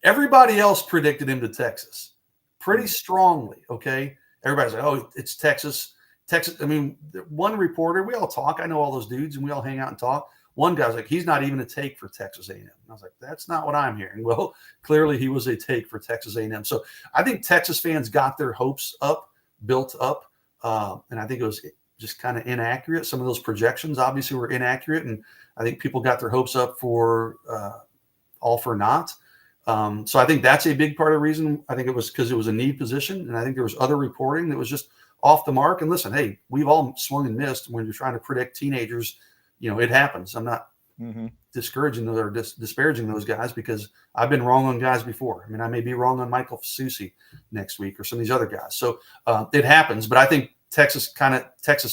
[SPEAKER 2] Everybody else predicted him to Texas pretty strongly, okay? Everybody's like, oh, it's Texas. I mean, one reporter, we all talk. I know all those dudes, and we all hang out and talk. One guy's like, he's not even a take for Texas A&M. And I was like, that's not what I'm hearing. Well, clearly he was a take for Texas A&M. So I think Texas fans got their hopes built up, and I think it was just kind of inaccurate. Some of those projections obviously were inaccurate, and I think people got their hopes up for all for naught. So I think that's a big part of the reason. I think it was because it was a need position, and I think there was other reporting that was just off the mark. And listen, hey, we've all swung and missed when you're trying to predict teenagers. It happens. I'm not discouraging or disparaging those guys because I've been wrong on guys before. I mean, I may be wrong on Michael Fasusi next week or some of these other guys. So it happens. But I think Texas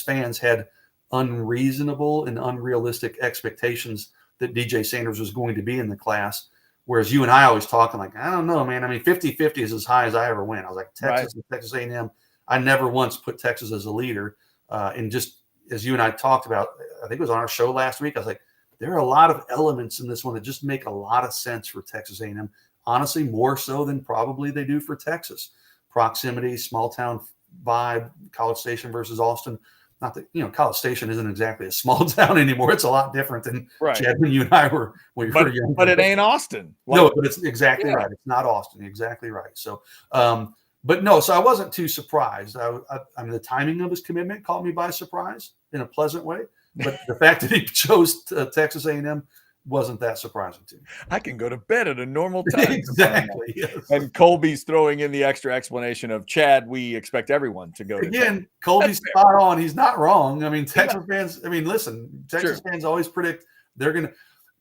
[SPEAKER 2] fans had unreasonable and unrealistic expectations that DJ Sanders was going to be in the class. Whereas you and I always talking like, I don't know, man. I mean, 50-50 is as high as I ever went. I was like, Texas and Texas A&M. I never once put Texas as a leader. And just as you and I talked about, I think it was on our show last week, I was like, there are a lot of elements in this one that just make a lot of sense for Texas A&M. Honestly, more so than probably they do for Texas. Proximity, small town vibe, College Station versus Austin. Not that, College Station isn't exactly a small town anymore. It's a lot different than Chad, when you and I were young.
[SPEAKER 1] But it ain't Austin.
[SPEAKER 2] No, but it's exactly right. It's not Austin. Exactly right. So, but no, so I wasn't too surprised. I mean, the timing of his commitment caught me by surprise in a pleasant way. But the fact that he chose Texas A&M wasn't that surprising to me.
[SPEAKER 1] I can go to bed at a normal time.
[SPEAKER 2] Exactly. Yes.
[SPEAKER 1] And Colby's throwing in the extra explanation of Chad. We expect everyone to go.
[SPEAKER 2] Again, Colby's spot on. He's not wrong. I mean, Texas fans. I mean, listen, Texas fans always predict they're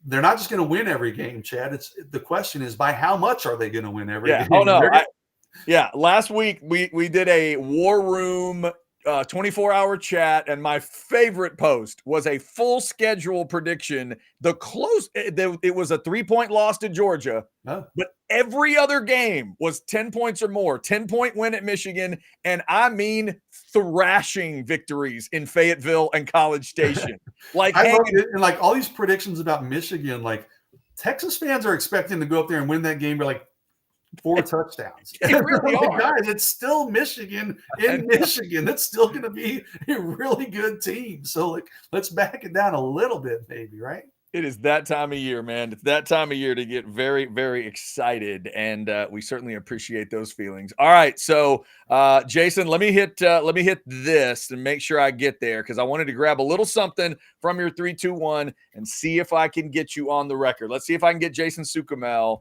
[SPEAKER 2] not just going to win every game, Chad. The question is by how much are they going to win every game?
[SPEAKER 1] Oh no. Last week we did a war room 24-hour chat, and my favorite post was a full schedule prediction. It was a 3-point loss to Georgia, but every other game was 10 points or more, 10-point win at Michigan, and I mean thrashing victories in Fayetteville and College Station. Like,
[SPEAKER 2] I love it. And like all these predictions about Michigan, like Texas fans are expecting to go up there and win that game by like 4 touchdowns.
[SPEAKER 1] They really are.
[SPEAKER 2] Guys, it's still Michigan in Michigan. It's still going to be a really good team. So, like, let's back it down a little bit, maybe, right?
[SPEAKER 1] It is that time of year, man. It's that time of year to get very, very excited, and we certainly appreciate those feelings. All right, so Jason, let me hit this and make sure I get there because I wanted to grab a little something from your 3-2-1 and see if I can get you on the record. Let's see if I can get Jason Sukumel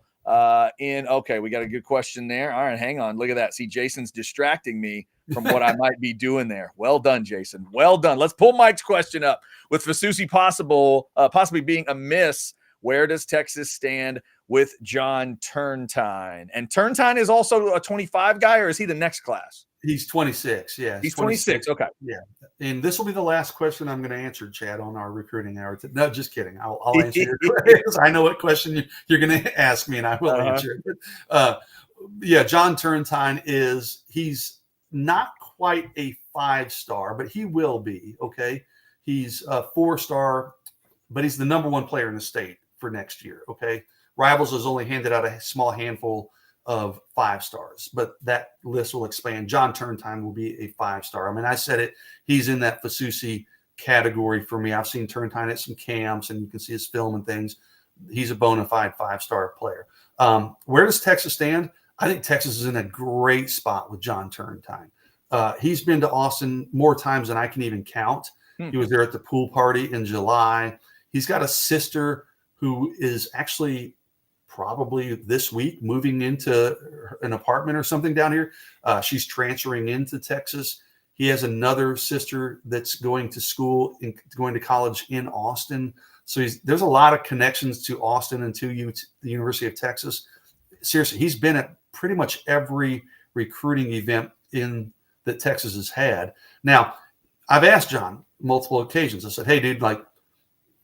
[SPEAKER 1] in. Okay, we got a good question there. All right, hang on. Look at that. See, Jason's distracting me from what I might be doing there. Well done, Jason. Well done. Let's pull Mike's question up. With Fasusi possibly being a miss, where does Texas stand with John Turntine? And Turntine is also a 25 guy, or is he the next class?
[SPEAKER 2] He's 26. Yeah,
[SPEAKER 1] he's 26. Okay.
[SPEAKER 2] Yeah, and this will be the last question I'm going to answer, Chad, on our recruiting hour. No, just kidding. I'll answer your question. I know what question you're going to ask me, and I will answer it. Yeah, John Turntine he's not quite a 5-star, but he will be. Okay, he's a 4-star, but he's the number 1 player in the state for next year. Okay, Rivals has only handed out a small handful of 5-stars, but that list will expand. John Turntine will be a 5-star. I mean, I said it, he's in that Fasusi category for me. I've seen Turntine at some camps, and you can see his film and things. He's a bona fide 5-star player. Where does Texas stand? I think Texas is in a great spot with John Turntine. He's been to Austin more times than I can even count. He was there at the pool party in July. He's got a sister who is actually probably this week moving into an apartment or something down here. She's transferring into Texas. He has another sister that's going to going to college in Austin. So there's a lot of connections to Austin and to the University of Texas. Seriously, he's been at pretty much every recruiting event that Texas has had. Now, I've asked John multiple occasions. I said, hey, dude, like,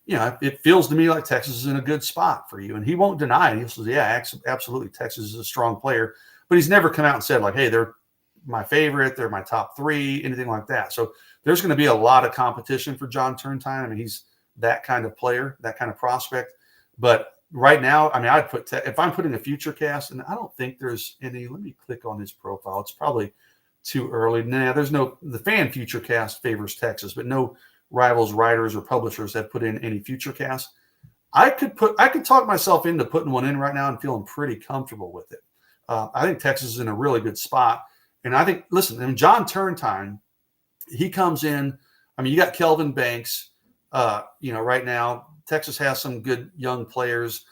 [SPEAKER 2] it feels to me like Texas is in a good spot for you. And he won't deny it. He says, yeah, absolutely. Texas is a strong player. But he's never come out and said, like, hey, they're my favorite. They're my top 3, anything like that. So there's going to be a lot of competition for John Turntine. I mean, he's that kind of player, that kind of prospect. But right now, I mean, I'd put if I'm putting a future cast, and I don't think there's any. Let me click on his profile. It's probably too early. Nah, there's no. The fan future cast favors Texas, but no Rivals writers or publishers have put in any future cast. I could talk myself into putting one in right now and feeling pretty comfortable with it. I think Texas is in a really good spot, and I think John Turntine, he comes in. I mean, you got Kelvin Banks. Right now Texas has some good young players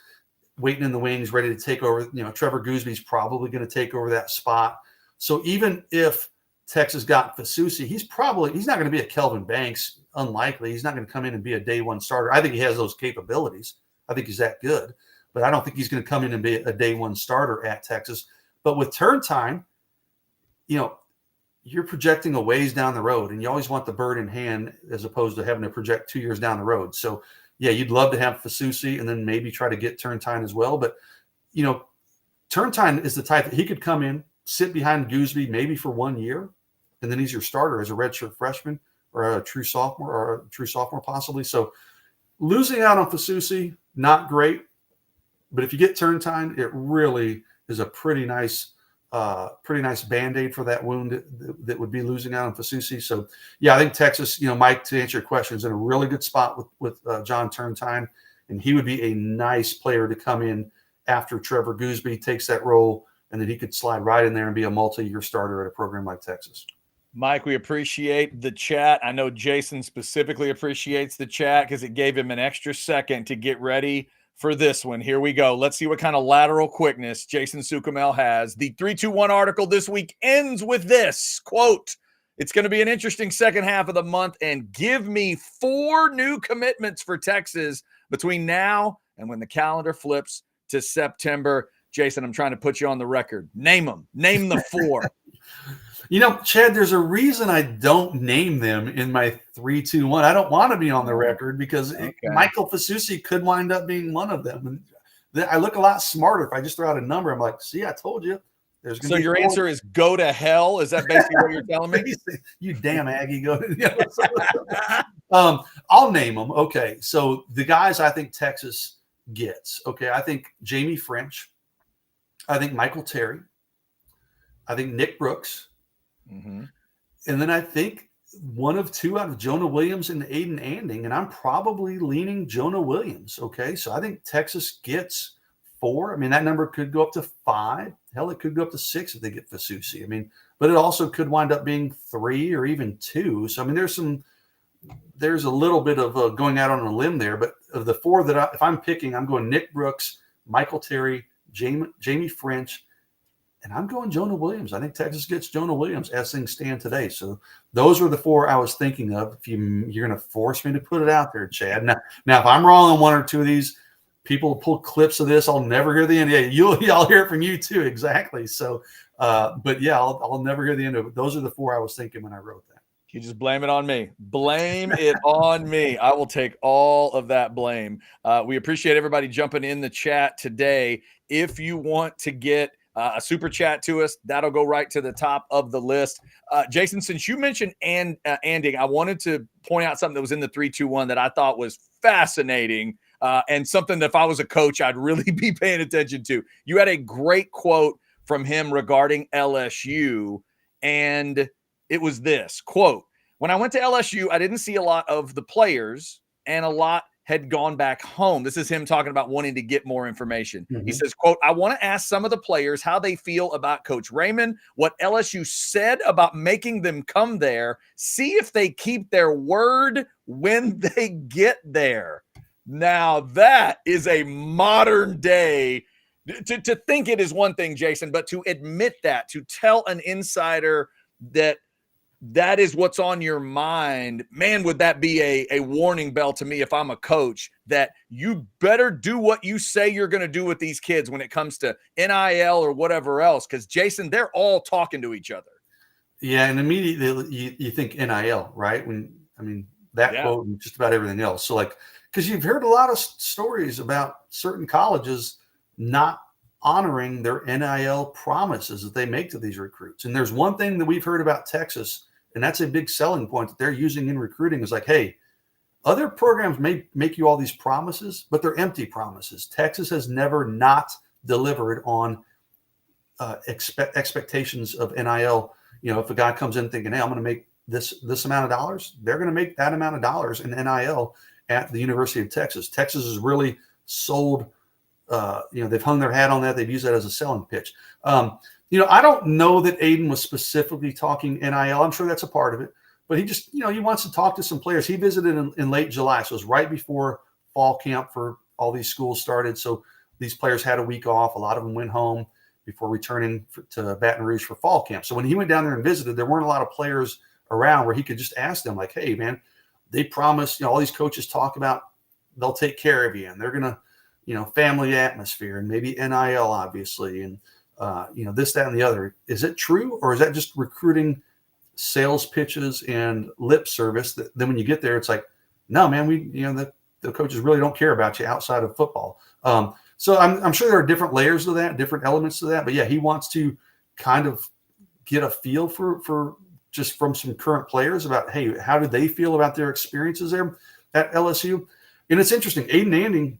[SPEAKER 2] waiting in the wings, ready to take over. Trevor Goosby's probably going to take over that spot. So even if Texas got Fasusi, he's not going to be a Kelvin Banks. Unlikely. He's not going to come in and be a day 1 starter. I think he has those capabilities. I think he's that good, but I don't think he's going to come in and be a day 1 starter at Texas. But with Turntine, you're projecting a ways down the road, and you always want the bird in hand as opposed to having to project 2 years down the road. So yeah, you'd love to have Fasusi and then maybe try to get Turntine as well. But, Turntine is the type that he could come in, sit behind Goosby maybe for 1 year, and then he's your starter as a redshirt freshman or a true sophomore possibly. So losing out on Fasusi, not great. But if you get Turntine, it really is a pretty nice Band-Aid for that wound that would be losing out on Fasusi. So, yeah, I think Texas, Mike, to answer your question, is in a really good spot with John Turntine, and he would be a nice player to come in after Trevor Goosby takes that role, and then he could slide right in there and be a multi-year starter at a program like Texas.
[SPEAKER 1] Mike, we appreciate the chat. I know Jason specifically appreciates the chat because it gave him an extra second to get ready for this one. Here we go. Let's see what kind of lateral quickness Jason Sukumel has. The 3-2-1 article this week ends with this quote: "It's going to be an interesting second half of the month, and give me 4 new commitments for Texas between now and when the calendar flips to September." Jason, I'm trying to put you on the record. Name them. Name the 4.
[SPEAKER 2] Chad, there's a reason I don't name them in my 3-2-1. I don't want to be on the record because Michael Fasusi could wind up being one of them. And I look a lot smarter if I just throw out a number. I'm like, see, I told you.
[SPEAKER 1] So your answer is go to hell? Is that basically what you're telling me?
[SPEAKER 2] You damn Aggie, go to I'll name them. Okay, so the guys I think Texas gets. Okay, I think Jamie French. I think Michael Terry. I think Nick Brooks.
[SPEAKER 1] Mm-hmm.
[SPEAKER 2] And then I think one of two out of Jonah Williams and Aiden Anding, and I'm probably leaning Jonah Williams. Okay, so I think Texas gets 4. I mean, that number could go up to 5. Hell, it could go up to 6 if they get Fasusi. I mean, but it also could wind up being 3 or even 2. So I mean, there's a little bit of going out on a limb there. But of the 4 that if I'm picking, I'm going Nick Brooks, Michael Terry, Jamie French. And I'm going Jonah Williams. I think Texas gets Jonah Williams as things stand today. So those were the 4 I was thinking of. If you're going to force me to put it out there, Chad. Now, if I'm wrong on 1 or 2 of these, people will pull clips of this. I'll never hear the end. Yeah, I'll hear it from you too. Exactly. So, but yeah, I'll never hear the end of it. Those are the 4 I was thinking when I wrote that.
[SPEAKER 1] You just blame it on me. Blame it on me. I will take all of that blame. We appreciate everybody jumping in the chat today. If you want to get a super chat to us, that'll go right to the top of the list. Jason, since you mentioned Anding, I wanted to point out something that was in the 3-2-1 that I thought was fascinating and something that if I was a coach, I'd really be paying attention to. You had a great quote from him regarding LSU, and it was this quote: "When I went to LSU, I didn't see a lot of the players, and a lot had gone back home." This is him talking about wanting to get more information.
[SPEAKER 2] Mm-hmm.
[SPEAKER 1] He says, quote, "I want to ask some of the players how they feel about Coach Raymond, what LSU said about making them come there, see if they keep their word when they get there." Now, that is a modern day. To think it is one thing, Jason, but to admit that, to tell an insider that is what's on your mind, man, would that be a warning bell to me if I'm a coach, that you better do what you say you're going to do with these kids when it comes to NIL or whatever else. Because, Jason, they're all talking to each other.
[SPEAKER 2] Yeah, and immediately you think NIL, right? That quote and just about everything else. So, because you've heard a lot of stories about certain colleges not honoring their NIL promises that they make to these recruits. And there's one thing that we've heard about Texas, and that's a big selling point that they're using in recruiting, is like, hey, other programs may make you all these promises, but they're empty promises. Texas has never not delivered on expectations of NIL. If a guy comes in thinking, hey, I'm going to make this amount of dollars, they're going to make that amount of dollars in NIL at the University of Texas. Texas has really sold. They've hung their hat on that. They've used that as a selling pitch. I don't know that Aiden was specifically talking NIL. I'm sure that's a part of it, but he just, he wants to talk to some players. He visited in late July. So it was right before fall camp for all these schools started. So these players had a week off. A lot of them went home before returning to Baton Rouge for fall camp. So when he went down there and visited, there weren't a lot of players around where he could just ask them like, hey man, they promised, all these coaches talk about, they'll take care of you and they're going to, family atmosphere and maybe NIL, obviously. And, this, that, and the other. Is it true? Or is that just recruiting sales pitches and lip service that then when you get there, it's like, no, man, the coaches really don't care about you outside of football. So I'm sure there are different layers of that, different elements to that. But yeah, he wants to kind of get a feel for just from some current players about, hey, how did they feel about their experiences there at LSU? And it's interesting. Aiden Anding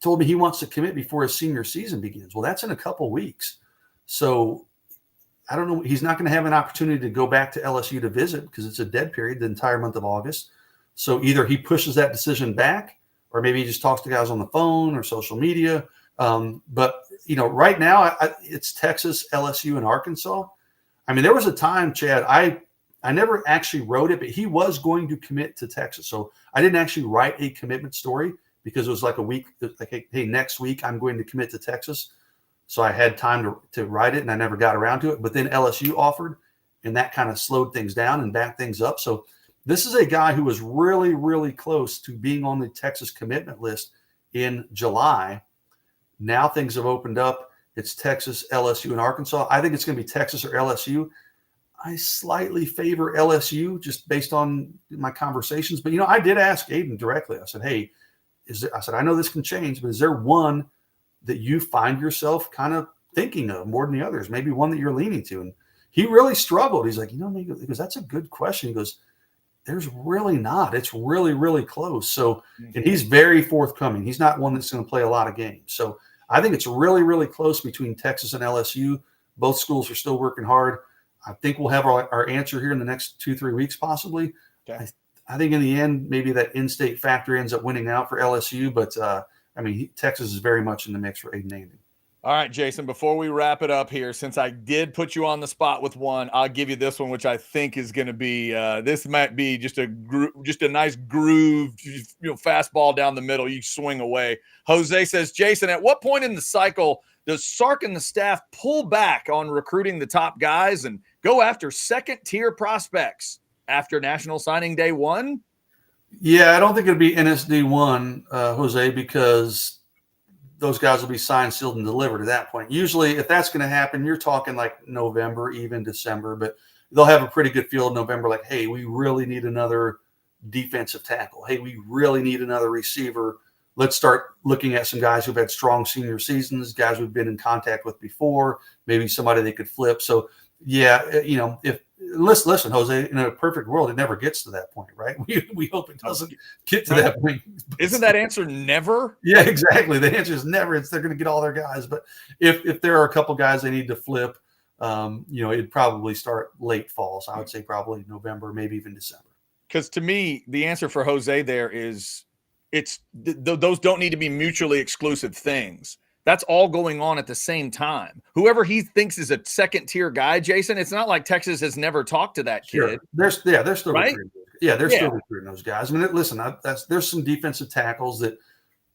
[SPEAKER 2] told me he wants to commit before his senior season begins. Well, that's in a couple weeks. So I don't know. He's not going to have an opportunity to go back to LSU to visit because it's a dead period the entire month of August. So either he pushes that decision back or maybe he just talks to guys on the phone or social media. But, right now it's Texas, LSU, and Arkansas. I mean, there was a time, Chad, I never actually wrote it, but he was going to commit to Texas. So I didn't actually write a commitment story because it was like a week, like, hey, next week I'm going to commit to Texas. So I had time to write it and I never got around to it. But then LSU offered and that kind of slowed things down and backed things up. So this is a guy who was really, really close to being on the Texas commitment list in July. Now things have opened up. It's Texas, LSU, and Arkansas. I think it's going to be Texas or LSU. I slightly favor LSU just based on my conversations. But, I did ask Aiden directly. I said, hey, I know this can change, but is there one that you find yourself kind of thinking of more than the others? Maybe one that you're leaning to? And he really struggled. He's like, because that's a good question. He goes, there's really not. It's really, really close. So, and he's very forthcoming. He's not one that's going to play a lot of games. So I think it's really, really close between Texas and LSU. Both schools are still working hard. I think we'll have our answer here in the next 2-3 weeks, possibly.
[SPEAKER 1] Okay.
[SPEAKER 2] I think in the end, maybe that in-state factor ends up winning out for LSU. But, Texas is very much in the mix for Aiden Anding.
[SPEAKER 1] All right, Jason, before we wrap it up here, since I did put you on the spot with one, I'll give you this one, which I think is going to be this might be just a nice groove, fastball down the middle. You swing away. Jose says, Jason, at what point in the cycle does Sark and the staff pull back on recruiting the top guys and go after second-tier prospects after National Signing Day 1?
[SPEAKER 2] Yeah, I don't think it'll be NSD 1, Jose, because those guys will be signed, sealed, and delivered at that point. Usually, if that's going to happen, you're talking like November, even December, but they'll have a pretty good feel in November, like, hey, we really need another defensive tackle. Hey, we really need another receiver. Let's start looking at some guys who've had strong senior seasons, guys we've been in contact with before, maybe somebody they could flip. So, yeah, if listen, Jose, in a perfect world, it never gets to that point, right? We hope it doesn't get to that point.
[SPEAKER 1] Isn't that answer never?
[SPEAKER 2] Yeah, exactly. The answer is never. They're going to get all their guys. But if there are a couple guys they need to flip, it'd probably start late fall. So I would say probably November, maybe even December.
[SPEAKER 1] Because to me, the answer for Jose there is those don't need to be mutually exclusive things. That's all going on at the same time. Whoever he thinks is a second-tier guy, Jason, it's not like Texas has never talked to that kid.
[SPEAKER 2] Sure. They're still
[SPEAKER 1] right?
[SPEAKER 2] recruiting. Yeah, they're still recruiting those guys. I mean, listen, there's some defensive tackles that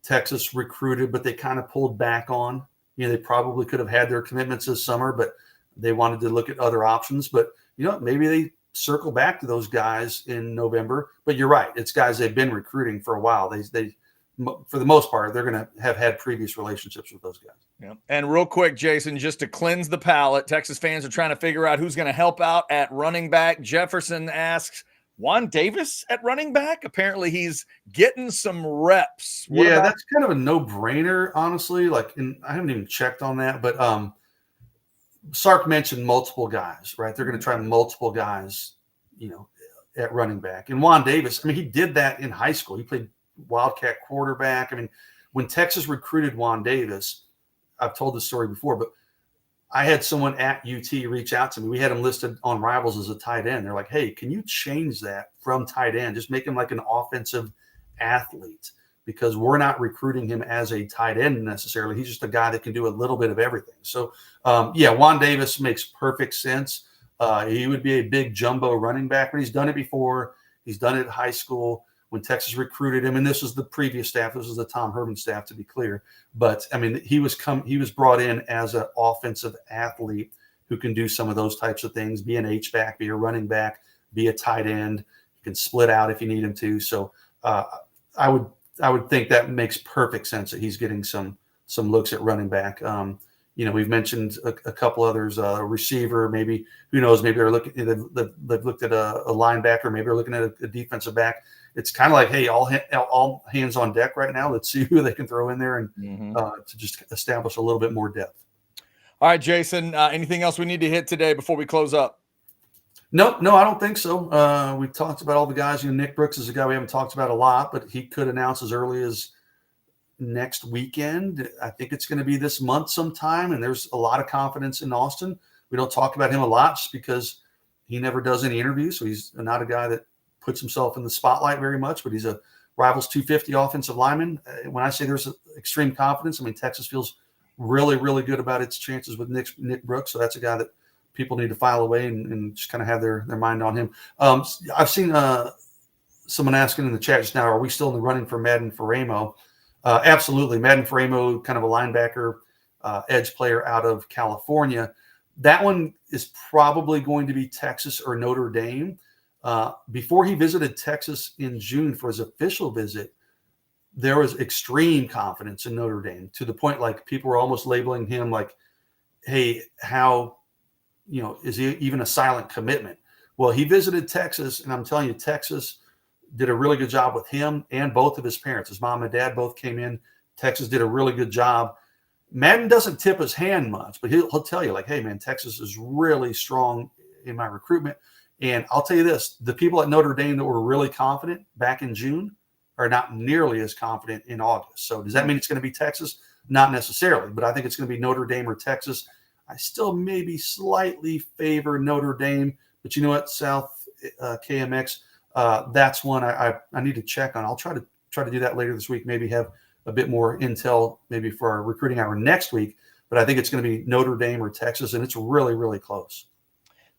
[SPEAKER 2] Texas recruited, but they kind of pulled back on. They probably could have had their commitments this summer, but they wanted to look at other options. But, maybe they circle back to those guys in November. But you're right. It's guys they've been recruiting for a while. They for the most part, they're going to have had previous relationships with those guys.
[SPEAKER 1] Yeah. And real quick, Jason, just to cleanse the palate, Texas fans are trying to figure out who's going to help out at running back. Jefferson asks, Juan Davis at running back? Apparently he's getting some reps.
[SPEAKER 2] That's kind of a no-brainer, honestly. I haven't even checked on that, but Sark mentioned multiple guys, right? They're going to try multiple guys, at running back. And Juan Davis, he did that in high school. He played Wildcat quarterback. When Texas recruited Juan Davis, I've told this story before, but I had someone at UT reach out to me. We had him listed on Rivals as a tight end. They're like, hey, can you change that from tight end? Just make him like an offensive athlete, because we're not recruiting him as a tight end necessarily. He's just a guy that can do a little bit of everything. So, Juan Davis makes perfect sense. He would be a big jumbo running back, but he's done it before. He's done it at high school when Texas recruited him. And this was the previous staff. This was the Tom Herman staff, to be clear. But, he was brought in as an offensive athlete who can do some of those types of things, be an H-back, be a running back, be a tight end. He can split out if you need him to. So I would think that makes perfect sense that he's getting some looks at running back. We've mentioned a couple others, receiver, maybe, who knows, maybe they've looked at a linebacker, maybe they're looking at a defensive back. It's kind of like, hey, all hands on deck right now. Let's see who they can throw in there and to just establish a little bit more depth.
[SPEAKER 1] All right, Jason, anything else we need to hit today before we close up?
[SPEAKER 2] No, I don't think so. We've talked about all the guys. Nick Brooks is a guy we haven't talked about a lot, but he could announce as early as next weekend. I think it's going to be this month sometime, and there's a lot of confidence in Austin. We don't talk about him a lot just because he never does any interviews, so he's not a guy that puts himself in the spotlight very much, but he's a Rivals 250 offensive lineman. When I say there's extreme confidence, Texas feels really, really good about its chances with Nick Brooks, so that's a guy that people need to file away and just kind of have their mind on him. I've seen someone asking in the chat just now, are we still in the running for Madden Faramo? Absolutely. Madden Faramo, kind of a linebacker, edge player out of California. That one is probably going to be Texas or Notre Dame. Before he visited Texas in June for his official visit, there was extreme confidence in Notre Dame, to the point like people were almost labeling him like, hey, how is he even a silent commitment? Well, he visited Texas, and I'm telling you, Texas did a really good job with him and both of his parents. His mom and dad both came in. Texas did a really good job. Madden doesn't tip his hand much, but he'll tell you, like, hey, man, Texas is really strong in my recruitment. And I'll tell you this, the people at Notre Dame that were really confident back in June are not nearly as confident in August. So does that mean it's going to be Texas? Not necessarily, but I think it's going to be Notre Dame or Texas. I still maybe slightly favor Notre Dame, but you know what, South KMX, that's one I need to check on. I'll try to do that later this week, maybe have a bit more intel maybe for our recruiting hour next week, but I think it's going to be Notre Dame or Texas, and it's really, really close.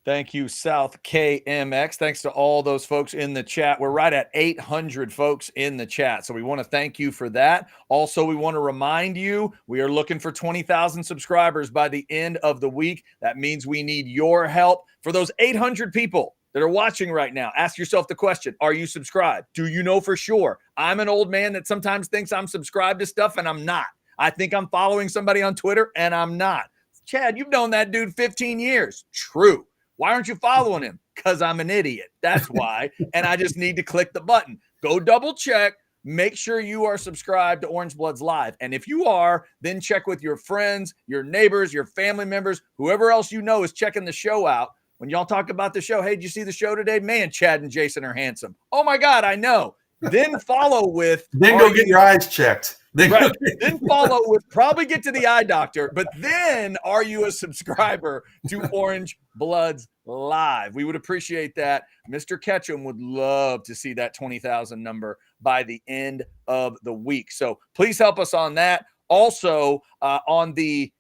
[SPEAKER 1] Thank you, South KMX. Thanks to all those folks in the chat. We're right at 800 folks in the chat, so we want to thank you for that. Also, we want to remind you, we are looking for 20,000 subscribers by the end of the week. That means we need your help. For those 800 people that are watching right now, ask yourself the question, are you subscribed? Do you know for sure? I'm an old man that sometimes thinks I'm subscribed to stuff, and I'm not. I think I'm following somebody on Twitter, and I'm not. Chad, you've known that dude 15 years. True. Why aren't you following him? Because I'm an idiot. That's why. And I just need to click the button. Go double check. Make sure you are subscribed to Orange Bloods Live. And if you are, then check with your friends, your neighbors, your family members, whoever else you know is checking the show out. When y'all talk about the show, hey, did you see the show today? Man, Chad and Jason are handsome. Oh, my God, I know. Then follow with.
[SPEAKER 2] Then go get your eyes checked.
[SPEAKER 1] Right. Then follow with probably get to the eye doctor, but then are you a subscriber to Orange Bloods Live? We would appreciate that. Mr. Ketchum would love to see that 20,000 number by the end of the week. So please help us on that. Also, on the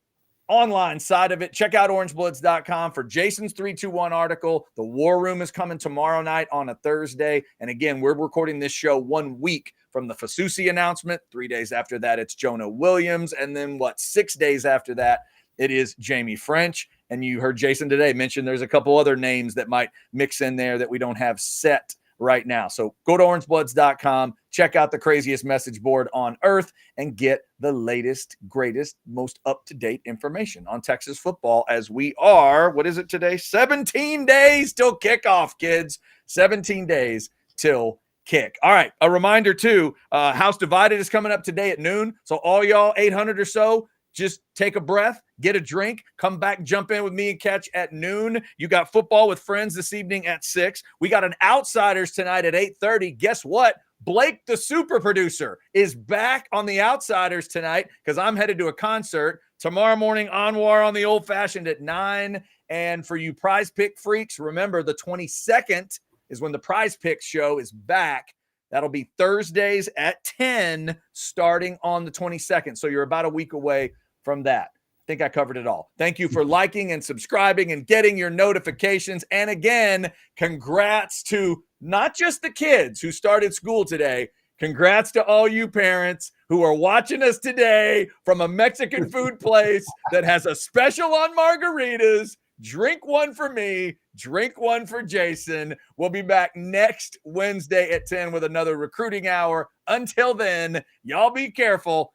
[SPEAKER 1] online side of it, check out orangebloods.com for Jason's 321 article. The War Room is coming tomorrow night on a Thursday. And again, we're recording this show 1 week from the Fasusi announcement. 3 days after that, it's Jonah Williams. And then 6 days after that, it is Jamie French. And you heard Jason today mention there's a couple other names that might mix in there that we don't have set right now. So go to orangebloods.com, check out the craziest message board on earth, and get the latest, greatest, most up-to-date information on Texas football as we are, what is it today? 17 days till kickoff, kids. 17 days till kick. All right, a reminder too, House Divided is coming up today at noon. So all y'all 800 or so, just take a breath, get a drink, come back, jump in with me and Catch at noon. You got football with friends this evening at 6. We got an Outsiders tonight at 8:30. Guess what? Blake, the super producer, is back on the Outsiders tonight because I'm headed to a concert. Tomorrow morning, Anwar on the Old Fashioned at 9. And for you Prize Pick freaks, remember the 22nd is when the Prize Pick show is back. That'll be Thursdays at 10 starting on the 22nd. So you're about a week away from that. I think I covered it all. Thank you for liking and subscribing and getting your notifications. And again, congrats to not just the kids who started school today. Congrats to all you parents who are watching us today from a Mexican food place that has a special on margaritas. Drink one for me. Drink one for Jason. We'll be back next Wednesday at 10 with another recruiting hour. Until then, y'all be careful.